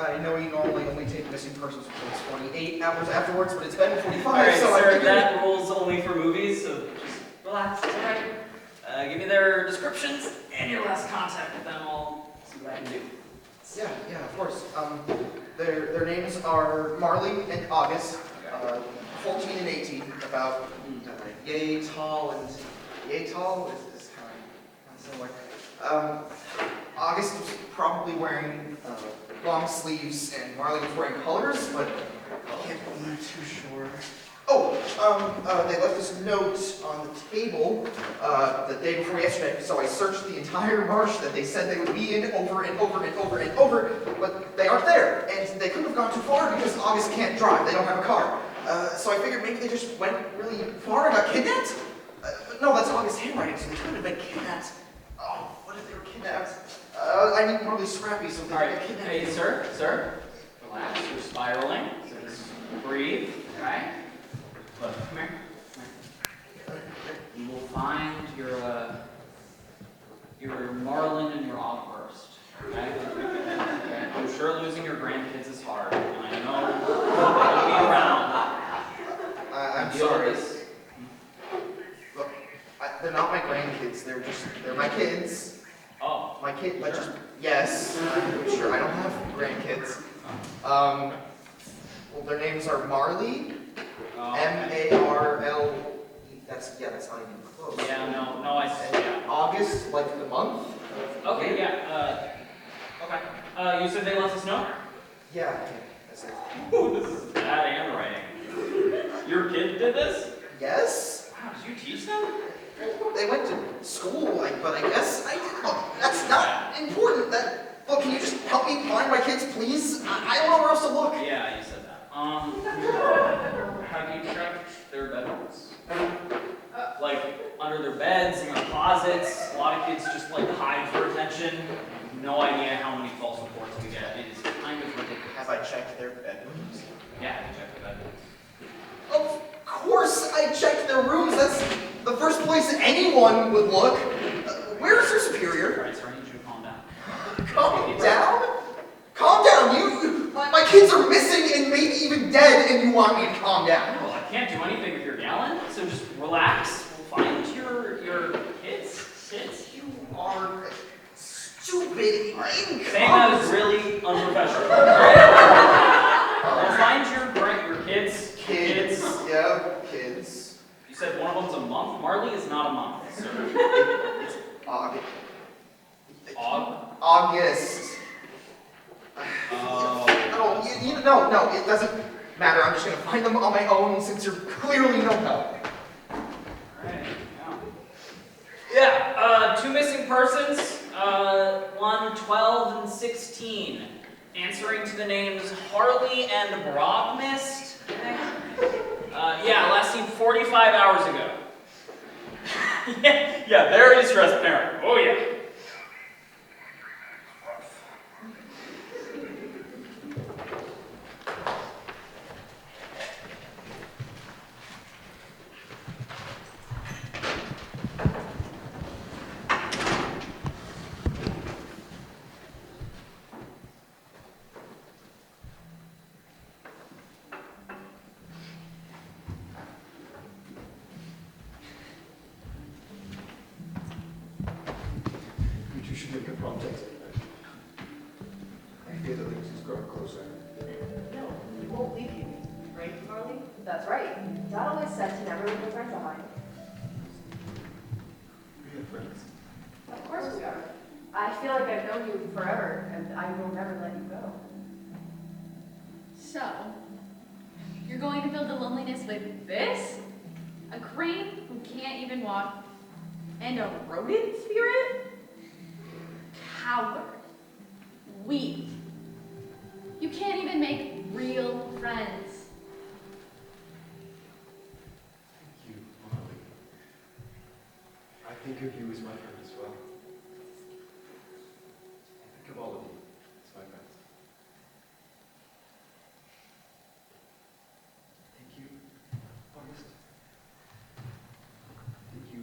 I know you normally only take missing persons for 28 hours afterwards, but it's been 45, Alright, so I sir, figured... that rule's only for movies, so just relax, it's alright. Give me their descriptions and your last contact with them. I'll see what I can do. Yeah, of course. Their names are Marley and August, 14 and 18, about yay tall is kind of similar. August was probably wearing long sleeves, and Marley was wearing colors, but I can't be too sure. Oh, they left this note on the table the day before yesterday, so I searched the entire marsh that they said they would be in over and over and over and over, but they aren't there, and they couldn't have gone too far because August can't drive. They don't have a car. So I figured maybe they just went really far and got kidnapped? But no, that's August's handwriting, so they couldn't have been kidnapped. Oh, what if they were kidnapped? I need Marley Scrappy so they Alright, can get kidnapped. hey, sir, relax, you're spiraling. So just breathe, okay? Look, come here. You will find your Marlin and your August, okay? I'm sure losing your grandkids is hard, and I know they'll be around. I'm Deal with sorry. this. Look, they're not my grandkids, they're my kids. Oh, My kid, Sure. just, yes, I'm sure, I don't have grandkids. Well, their names are Marley, M-A-R-L, that's not even close. Yeah, no, I see. Yeah. August, like the month? Okay, yeah. Okay. You said they left us note? Yeah, that's it. Ooh, this is bad handwriting. Your kid did this? Yes? Wow, did you teach them? They went to school, but I guess I did. Look, that's not important. Look, can you just help me find my kids, please? I don't know where else to look. Yeah, you said that. Have you checked their bedrooms? Like, under their beds, in their closets. A lot of kids just, hide for attention. No idea how many false reports we get. It is kind of ridiculous. Have I checked their bedrooms? Yeah, you checked their bedrooms. Of course I checked their rooms. That's the first place anyone would look. Where's your superior? Alright, sir, I need you to calm down. Calm down? Calm down. My kids are missing and maybe even dead, and you want me to calm down. Well, I can't do anything with your gallon, so just relax. We'll find your kids. Kids? You are stupid. Saying that is really unprofessional. We'll find your kids. Kids. Yeah, kids. You said one of them's a month? Marley is not a month, sir. It's August. August? No, it doesn't matter. I'm just gonna find them on my own since you're clearly no help. Alright, yeah. Two missing persons, 1, 12, and 16. Answering to the names Harley and Brogmist. Last seen 45 hours ago. yeah, very distressed parent. Oh yeah. You two should make a prompt exit. I fear the links is growing closer. No, we won't leave you. Right, Marley? That's right. Dad always said to never leave your friends behind. We are friends. Of course we are. I feel like I've known you forever, and I will never let you go. So, you're going to fill the loneliness with this? A crane who can't even walk? And a rodent spirit? Coward. Weak. You can't even make real friends. Thank you, Molly. I think of you as my friend as well. I think of all of you as my friends. Thank you, August. Thank you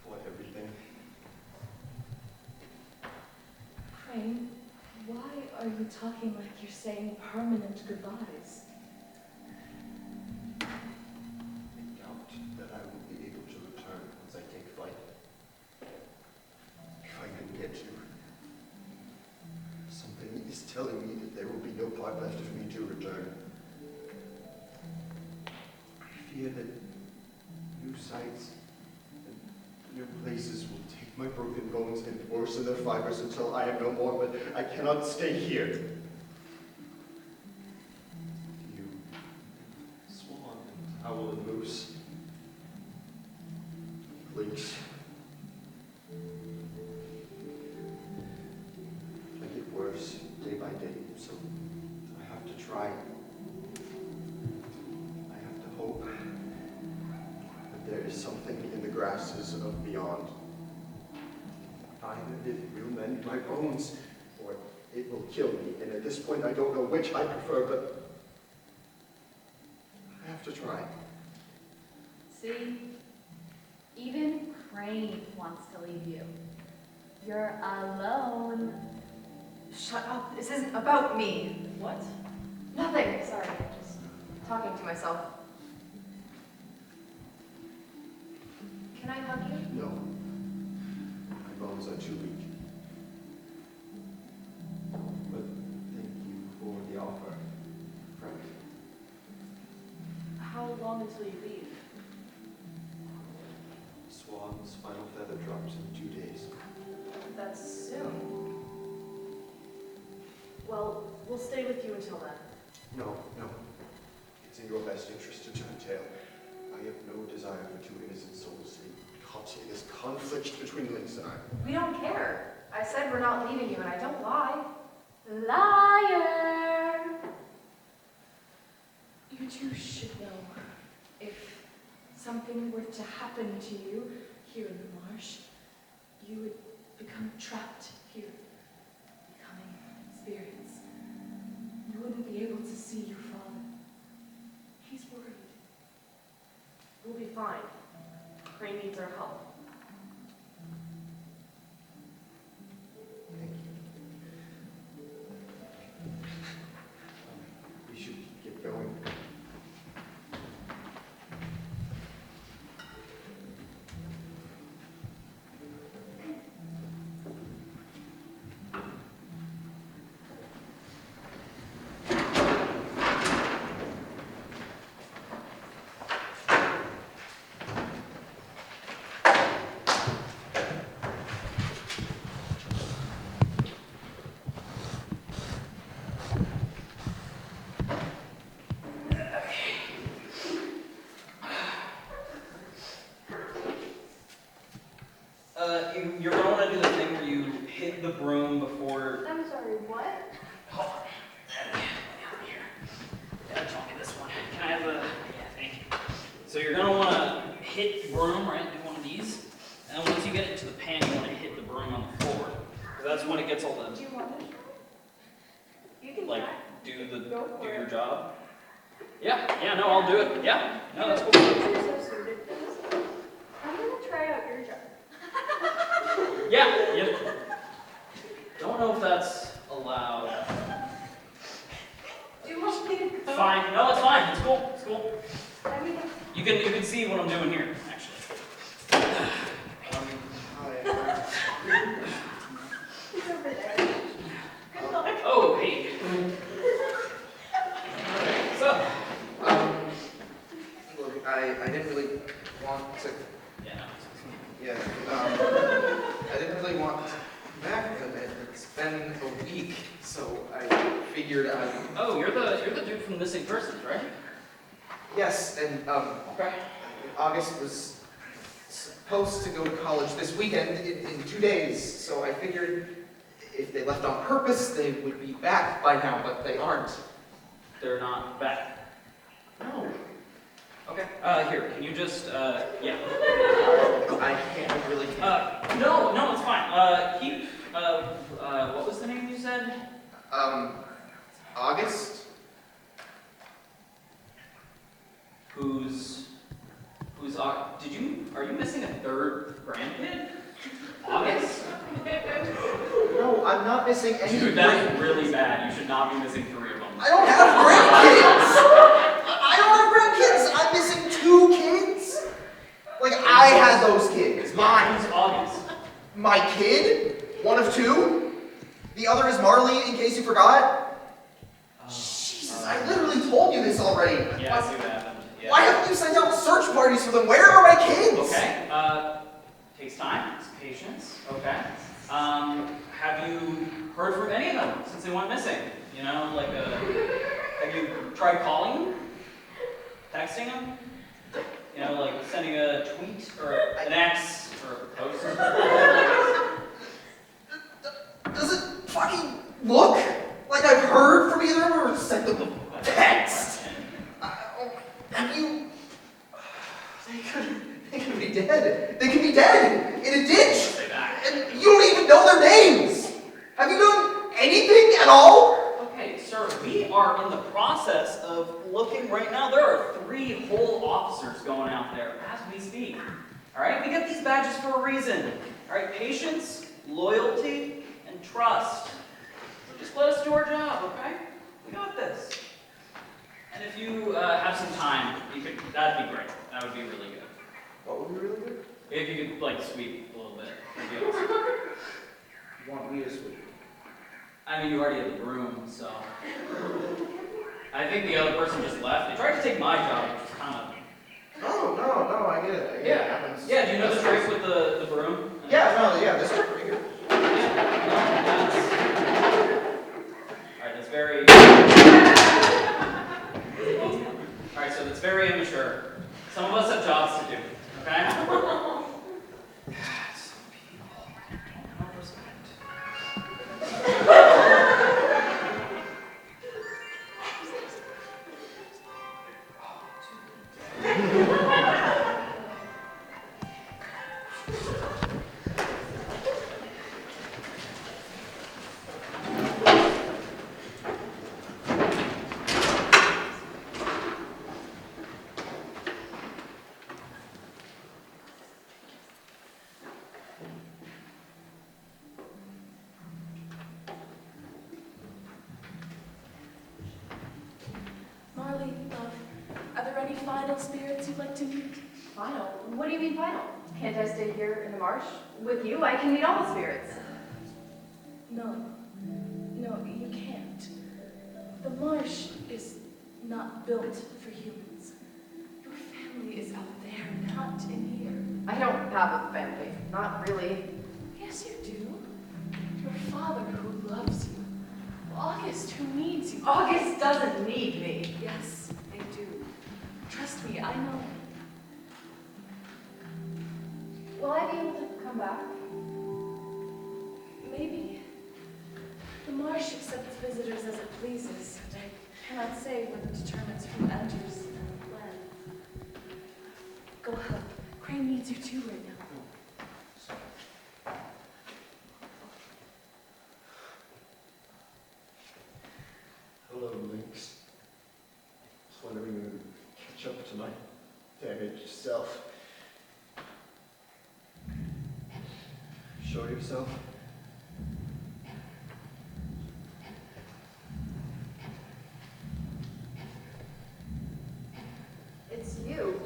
for everything. you talking like you're saying permanent goodbyes? I doubt that I will be able to return once I take flight. If I can get to. Something is telling me that there will be no part left of me to return. I fear that new sights and new places will take my broken bones and worsen their fibers until I am no more, but I cannot stay here. You, swan and owl and moose, lynx. I get worse day by day, so I have to try. I have to hope that there is something in the grasses of beyond. Either it will mend my bones, or it will kill me. And at this point, I don't know which I prefer, but I have to try. See? Even Crane wants to leave you. You're alone. Shut up. This isn't about me. What? Nothing. Sorry, I'm just talking to myself. Can I hug you? No. My bones are too weak. But thank you for the offer, friend. How long until you leave? Swan's final feather drops in 2 days. That's soon. Well, we'll stay with you until then. No. It's in your best interest to turn tail. I have no desire for two innocent souls to be caught in this conflict between Lynx and I. We don't care. I said we're not leaving you, and I don't lie. Liar! You two should know, if something were to happen to you here in the marsh, you would become trapped here, becoming spirits. You wouldn't be able to see your father. He's worried. We'll be fine. Crane needs our help. Thank you. We should get going. You're going to want to do the thing where you hit the broom before. I'm sorry, what? Hold on. Here. Yeah, tell me this one. Can I have a? Yeah, thank you. So you're going to want to hit the broom, right? Do one of these. And once you get into the pan, you want to hit the broom on the floor. That's when it gets all the. Do you want to try? You can Like, try. do Go for your it. job. Yeah, no, I'll do it. Yeah, no, that's cool. You're so suited for this. I'm gonna try out your job. Yeah. Don't know if that's allowed. Do you want me to go? Fine. No, it's fine. It's cool. I mean, You can see what I'm doing here, actually. Hi. he's over there. Good luck. Oh, hey. So. Look, I didn't really want to. Yeah. I didn't really want to come back, and it's been a week, so I figured I'd. Oh, you're the dude from Missing Persons, right? Yes, and Okay. August was supposed to go to college this weekend in 2 days, so I figured if they left on purpose, they would be back by now, but they aren't. They're not back. No. Okay. Here, can you just, yeah. I can't, I really can't. No, it's fine. What was the name you said? August? Are you missing a third grandkid? August? No, I'm not missing any. Dude, that's really bad. You should not be missing 3 of them. I don't have grandkids! I don't have grandkids! I'm missing 2 kids! Like, I had those kids. Mine. It's August. My kid? 1 of 2? The other is Marley, in case you forgot? Jesus, I literally told you this already. Yeah, I see what happened. Yeah. Why haven't you sent out search parties for them? Where are my kids? Okay, takes time, it's patience, okay. Have you heard from any of them since they went missing? You know, like, have you tried calling them? Texting them? You know, like sending a tweet or an X or a post? Does it fucking look like I've heard from either of them or sent them a text? Have you... They could be dead. They could be dead in a ditch. Say that. And you don't even know their names. Have you done anything at all? Okay, sir, we are in the process of looking right now. There are 3 whole officers going out there as we speak. All right, we get these badges for a reason. All right, patience, loyalty, and trust. So just let us do our job, okay? We got this. And if you have some time, that'd be great. That would be really good. What would be really good? If you could, like, sweep a little bit. That'd be awesome. You want me to sweep? I mean, you already have the broom, so. I think the other person just left. They tried to take my job, which is kind of. No, I get it. I get it. Yeah. Happens. Yeah, do you know the trick with the broom? Yeah, this trick right here. Alright, that's very. Alright, so that's very immature. Some of us have jobs to do, okay? Some people don't have respect. Marley, are there any final spirits you'd like to meet? Final? What do you mean final? Can't I stay here in the marsh? With you, I can meet all the spirits. No, you can't. The marsh is not built for humans. Your family is out there, not in here. I don't have a family. Not really. Yes, you do. Your father who loves you. August who needs you. August doesn't need me. Yes, they do. Trust me, I know. Will I be able to come back? Maybe. The marsh accepts visitors as it pleases, and I cannot say what determines who enters and when. Go help. Crane needs you too right now. Hello, Lynx. Just wondering when you catch up to my damaged self. Show yourself. It's you.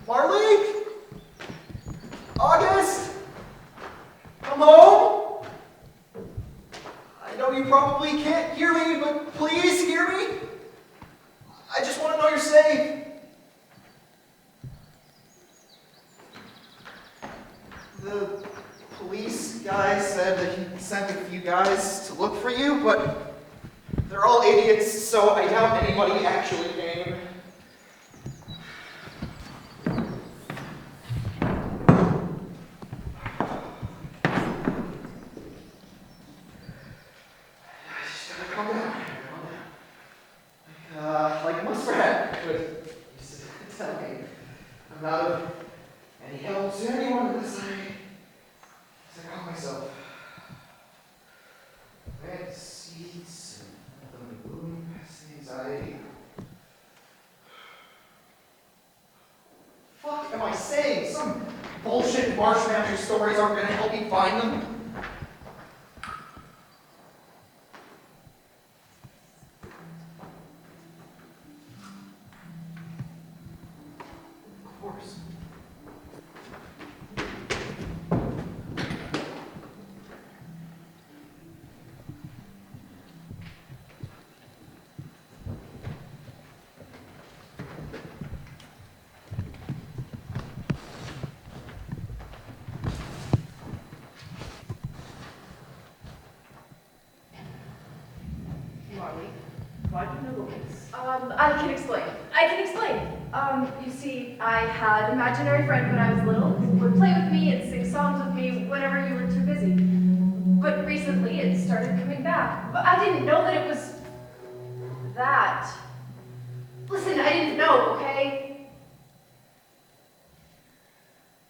Marley? August? Come home? I know you probably can't hear me, but please hear me. I just want to know you're safe. The police guy said that he sent a few guys to look for you, but they're all idiots, so I doubt anybody actually came. stories aren't going to help me find them? Of course. Why do you know the links? I can explain. You see, I had an imaginary friend when I was little who would play with me and sing songs with me whenever you were too busy. But recently it started coming back. But I didn't know that it was that. Listen, I didn't know, okay?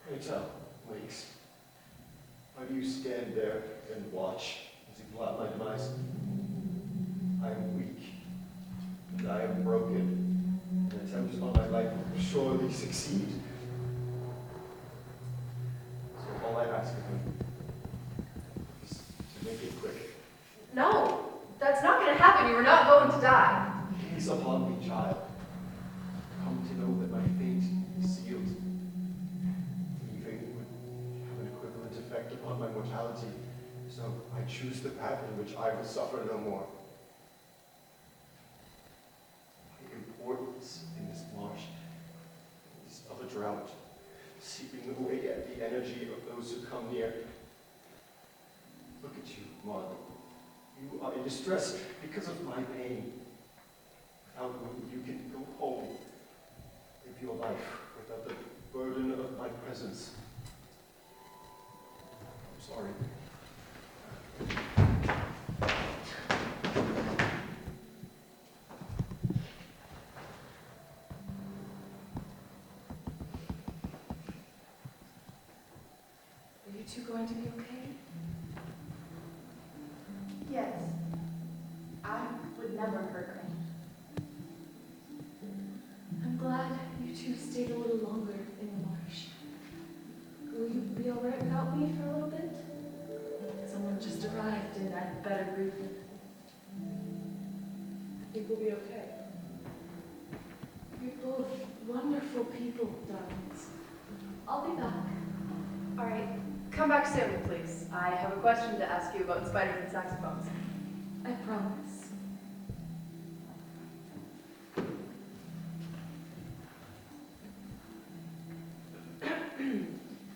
Pray tell, Wakes. Why do you stand there and watch as you plot my demise? I am weak, and I am broken. An attempt on my life will surely succeed. So all I ask of you is to make it quick. No, that's not going to happen. You are not going to die. Gaze upon me, child. Come to know that my fate is sealed. Leaving would have an equivalent effect upon my mortality, so I choose the path in which I will suffer no more. My importance in this marsh is of a drought, seeping away at the energy of those who come near. Look at you, Marley. You are in distress because of my pain. Without whom you can go home, live your life without the burden of my presence. I'm sorry. Are you two going to be okay? Yes. I would never hurt her. I'm glad you two stayed a little longer in the marsh. Will you be all right without me for a little bit? Someone just arrived and I'd better greet them. I think we'll be okay. You're both wonderful people, darlings. I'll be back. All right, come back soon, please. I have a question to ask you about spiders and saxophones. I promise.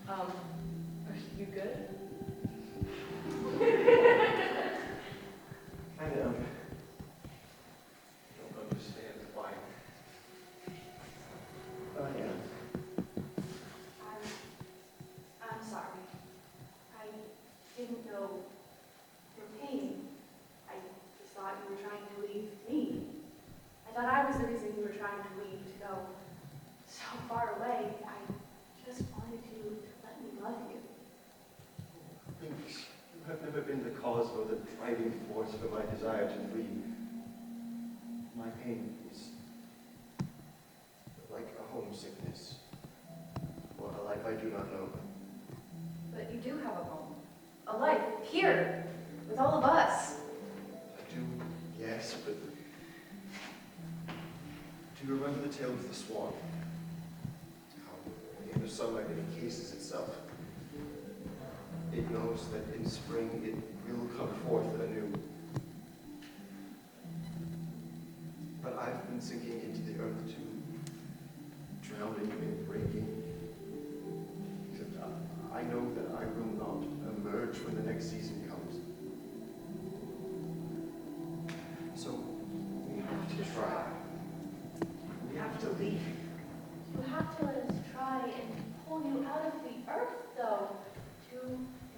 Are you good? I am. I don't understand why. I am. I'm sorry. I didn't know your pain. I just thought you were trying to leave me. I thought I was the reason you were trying to leave, to go so far away. I just wanted you to let me love you. Thanks. You have never been the cause or the driving force for my desire to flee. My pain is like a homesickness, or a life I do not know. But you do have a home. A life here, with all of us. I do, yes, but do you remember the tale of the swan? How the inner sunlight encases itself. It knows that in spring it will come forth anew. But I've been sinking into the earth too, drowning and breaking. Except I know that I will not emerge when the next season comes. So we have to try. We have to leave. You have to let us try and pull you out of the earth, though, to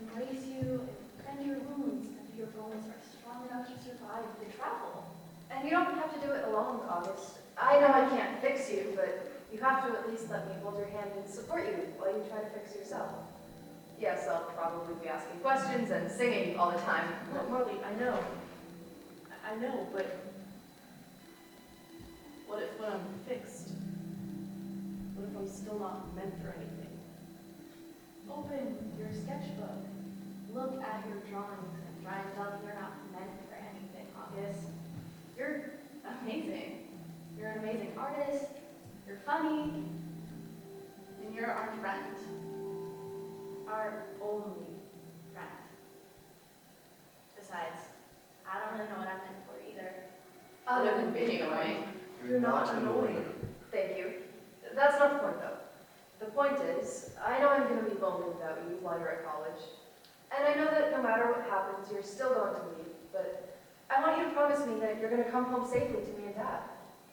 embrace you and mend your wounds until your bones are strong enough to survive the travel. And you don't have to do it alone, August. I know I can't fix you, but you have to at least let me hold your hand and support you while you try to fix yourself. Yes, I'll probably be asking questions and singing all the time. Well, Marley, I know, but what if when I'm fixed? What if I'm still not meant for anything? Oh, open your sketchbook, look at your drawings, and try and tell me you're not meant for anything, August. You're amazing. You're an amazing artist. You're funny. And you're our friend. Our only friend. Besides, I don't really know what I'm meant for either. Other than being annoying. You're not annoying. Thank you. That's not the point, though. The point is, I know I'm going to be lonely without you while you're at college. And I know that no matter what happens, you're still going to leave. But I want you to promise me that you're going to come home safely to me and Dad.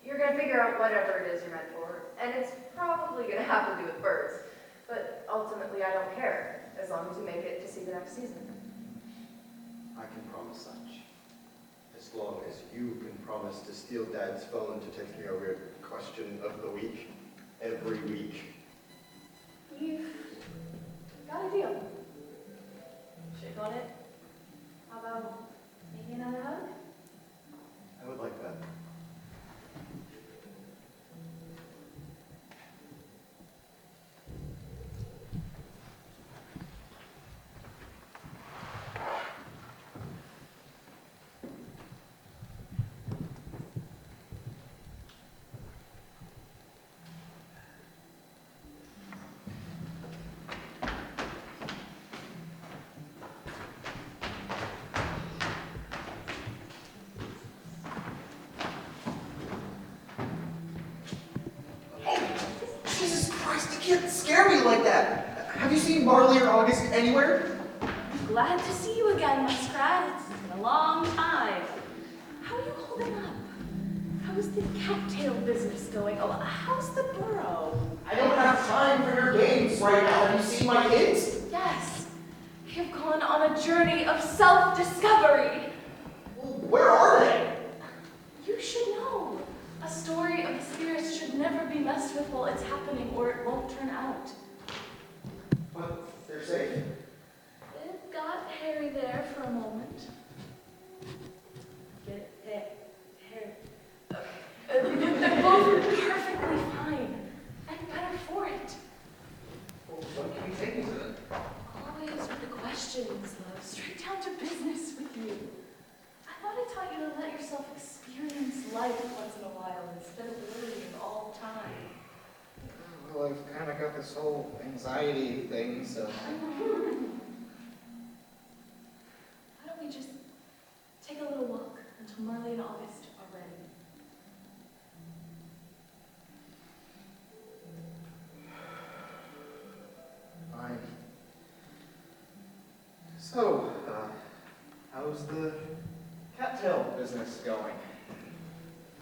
You're going to figure out whatever it is you're meant for. And it's probably going to have to do with birds. But ultimately, I don't care, as long as you make it to see the next season. I can promise such. As long as you can promise to steal Dad's phone to text me over question of the week, every week. We've got a deal. Shake on it. How about maybe another hug? I would like that. You can't scare me like that. Have you seen Marley or August anywhere? Glad to see you again, Muskrat. It's been a long time. How are you holding up? How's the cattail business going? Oh, how's the burrow? I don't have time for your games right now. Have you seen my kids? Yes. We have gone on a journey of self-discovery. Well, where are they? You should know. A story of the spirits should never be messed with while it's happening, or it won't turn out. But they're safe. It got hairy there for a moment. Get it? Hairy. They're both perfectly fine, and better for it. Well, what can you take me to them? Always with the questions, love. Straight down to business with you. I thought I taught you to let yourself experience life once in a while instead of worrying all the time. Well, I've kind of got this whole anxiety thing, so... Why don't we just take a little walk until Marley and August are ready? Fine. So, how's the cattail business going?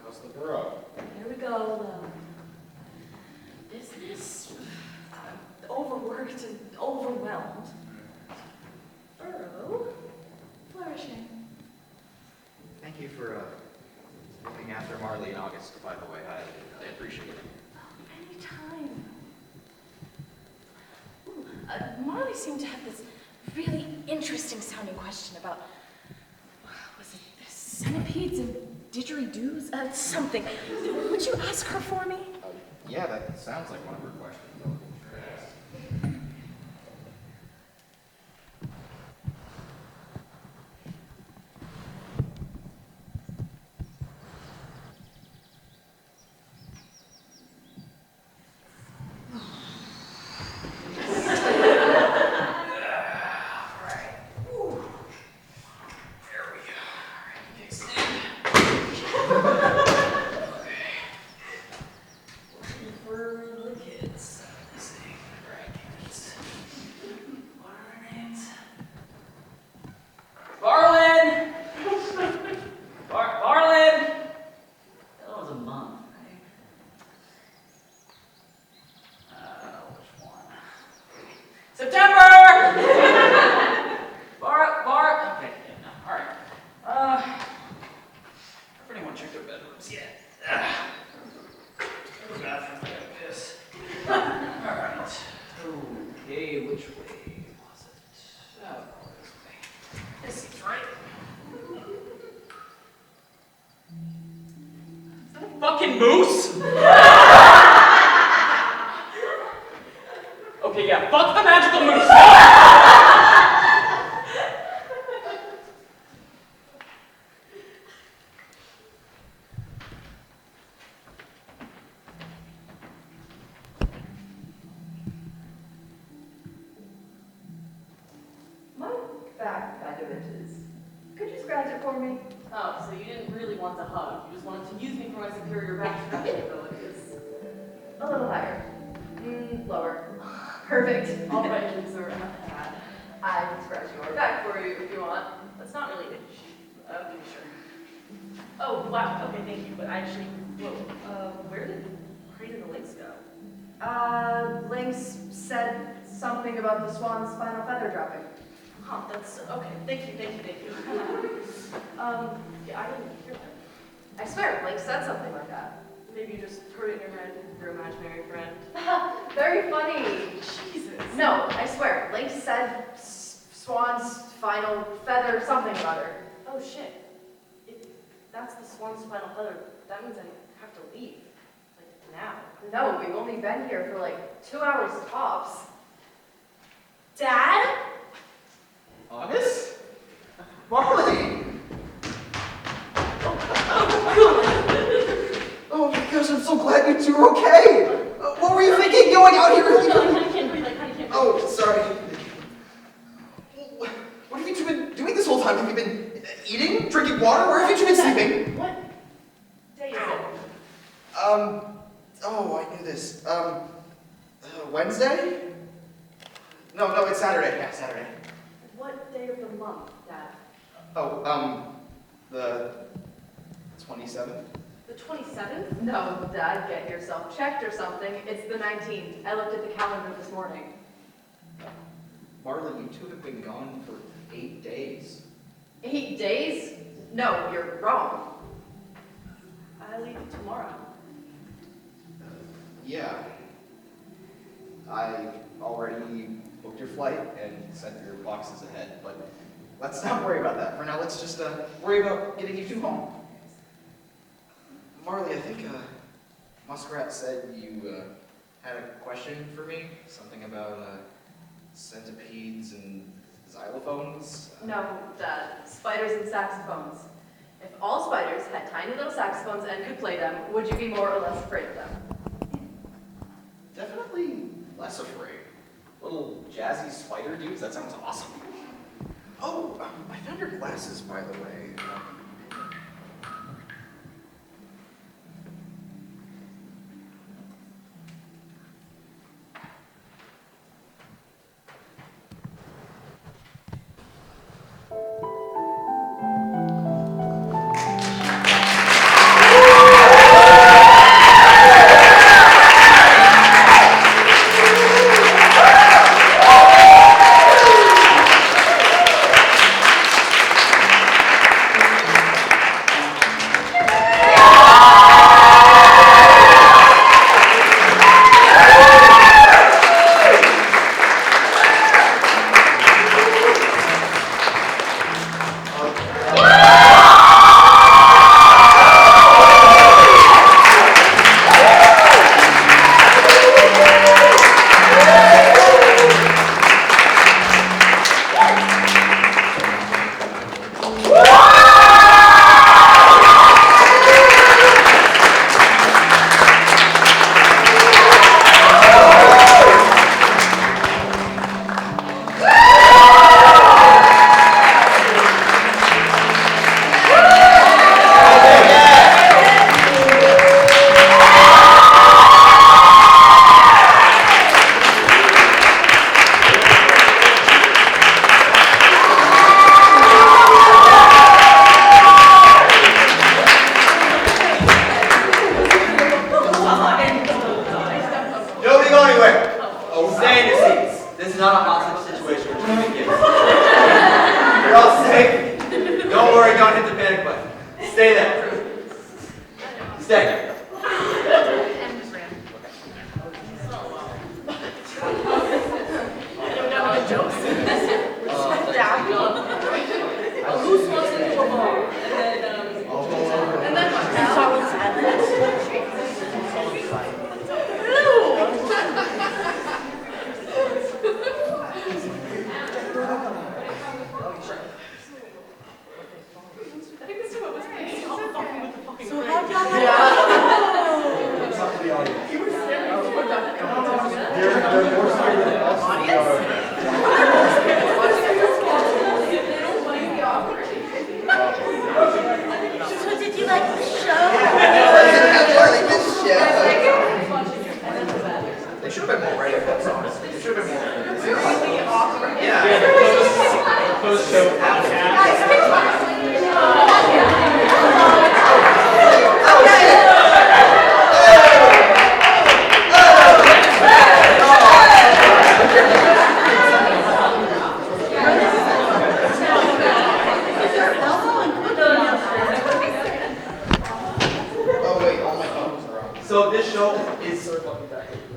How's the burrow? Here we go, love. Business? Overworked and overwhelmed. Burrow? Flourishing. Thank you for looking after Marley and August, by the way. I appreciate it. Oh, anytime. Ooh, Marley seemed to have this really interesting sounding question about, was it the centipedes and didgeridoos? Something. Would you ask her for me? Yeah, that sounds like one of her questions. Fucking moose? Okay, yeah, fuck the magical moose. for me? Oh, so you didn't really want the hug. You just wanted to use me for my superior backstrap abilities. A little higher. Lower. Perfect. All right, loser, enough of that. I can scratch your back for you if you want. That's not really itchy. Okay, sure. Oh, wow, okay, thank you, but actually, where did the links go? Lynx said something about the swan's final feather dropping. Huh, that's, okay, thank you. Yeah, I didn't hear that. I swear, Lynx said something like that. Maybe you just heard it in your head, your imaginary friend. Very funny. Jesus. No, I swear, Lynx said swan's final feather something about her. Oh, shit. If that's the swan's final feather, that means I have to leave. Like, now. No, we've only been here for like 2 hours tops. Dad? August? Marley! Oh my gosh, I'm so glad you two are okay! What were you thinking going out here? I can't breathe. Oh, sorry. What have you two been doing this whole time? Have you been eating, drinking water? Where have you two been sleeping? What day is it? Oh, I knew this. Wednesday? No, it's Saturday. Yeah, Saturday. What day of the month, Dad? Oh, the 27th? The 27th? No, Dad, get yourself checked or something. It's the 19th. I looked at the calendar this morning. Marley, you two have been gone for 8 days. 8 days? No, you're wrong. I leave tomorrow. Yeah. I already booked your flight and sent your boxes ahead, but let's not worry about that. For now, let's just worry about getting you two home. Marley, I think Muskrat said you had a question for me? Something about centipedes and xylophones? No, Dad. Spiders and saxophones. If all spiders had tiny little saxophones and could play them, would you be more or less afraid of them? Definitely less afraid. Little jazzy spider dudes, that sounds awesome. Oh, I found your glasses, by the way. So this show is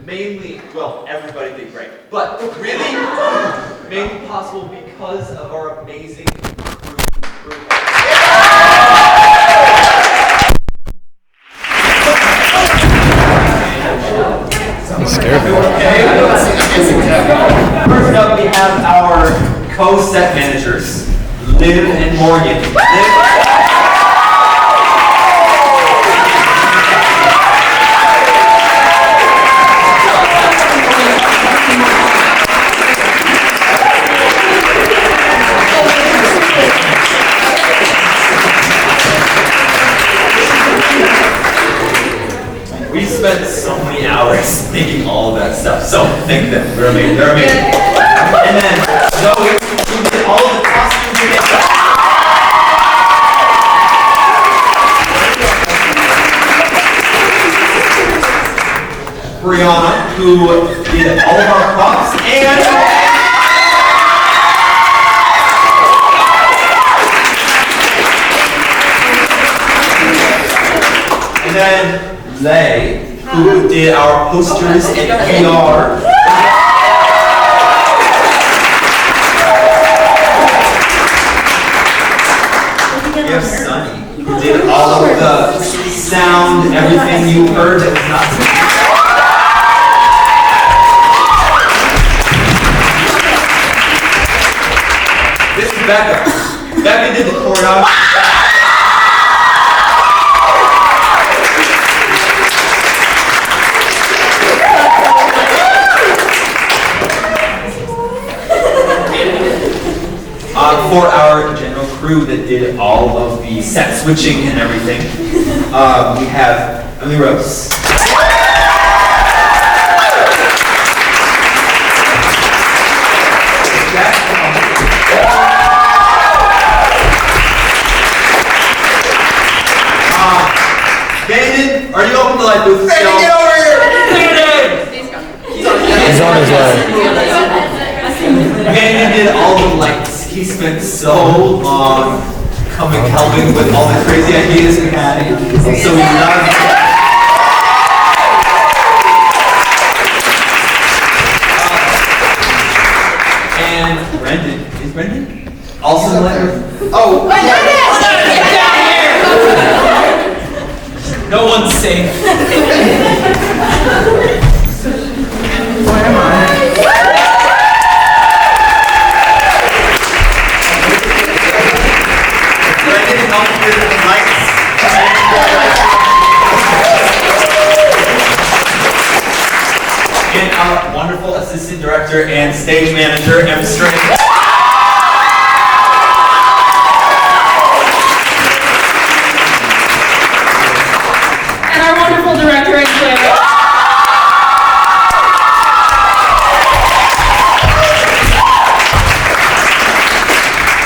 mainly, well, everybody did great, but really made possible because of our amazing crew. First up, we have our co-set managers, Liv and Morgan. We spent so many hours making all of that stuff, so thank them. They're amazing. They're amazing. And then Zoe, who did all of the costumes and makeup. Briahna, who did all of our props, and then Lay, who did our posters and PR. We have Sunny, who did all of the sound, everything you heard that was not. This is Becca. Becca did the choreography. For our general crew that did all of the set switching and everything, we have Emily Rose. Vanden, are you open to light booth still? Vanden, get over here! He's on his way. Vanden did all the lights. He spent so long helping with all the crazy ideas we had. So we love and Brendan. Is Brendan also in the light? Oh, no one's safe. Where am I? And our wonderful assistant director and stage manager, M. String. And our wonderful director and player.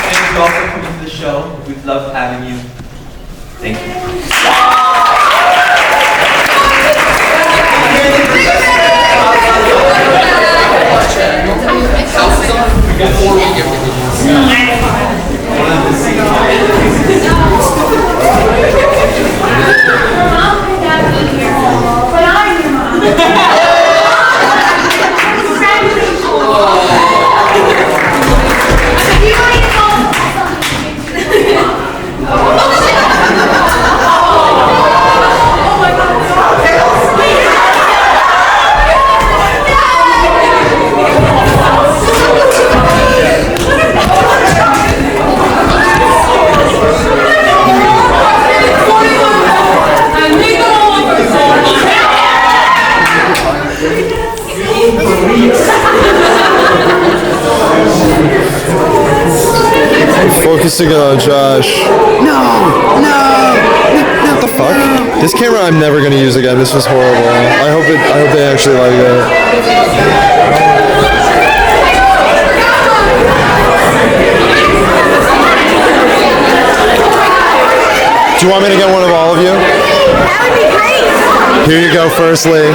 Thank you all for coming to the show. We've loved having you. Thank you. Focusing on Josh. No! What the fuck? This camera I'm never gonna use again. This was horrible. I hope they actually like it. Do you want me to get one of all of you? That would be great. Here you go, firstly.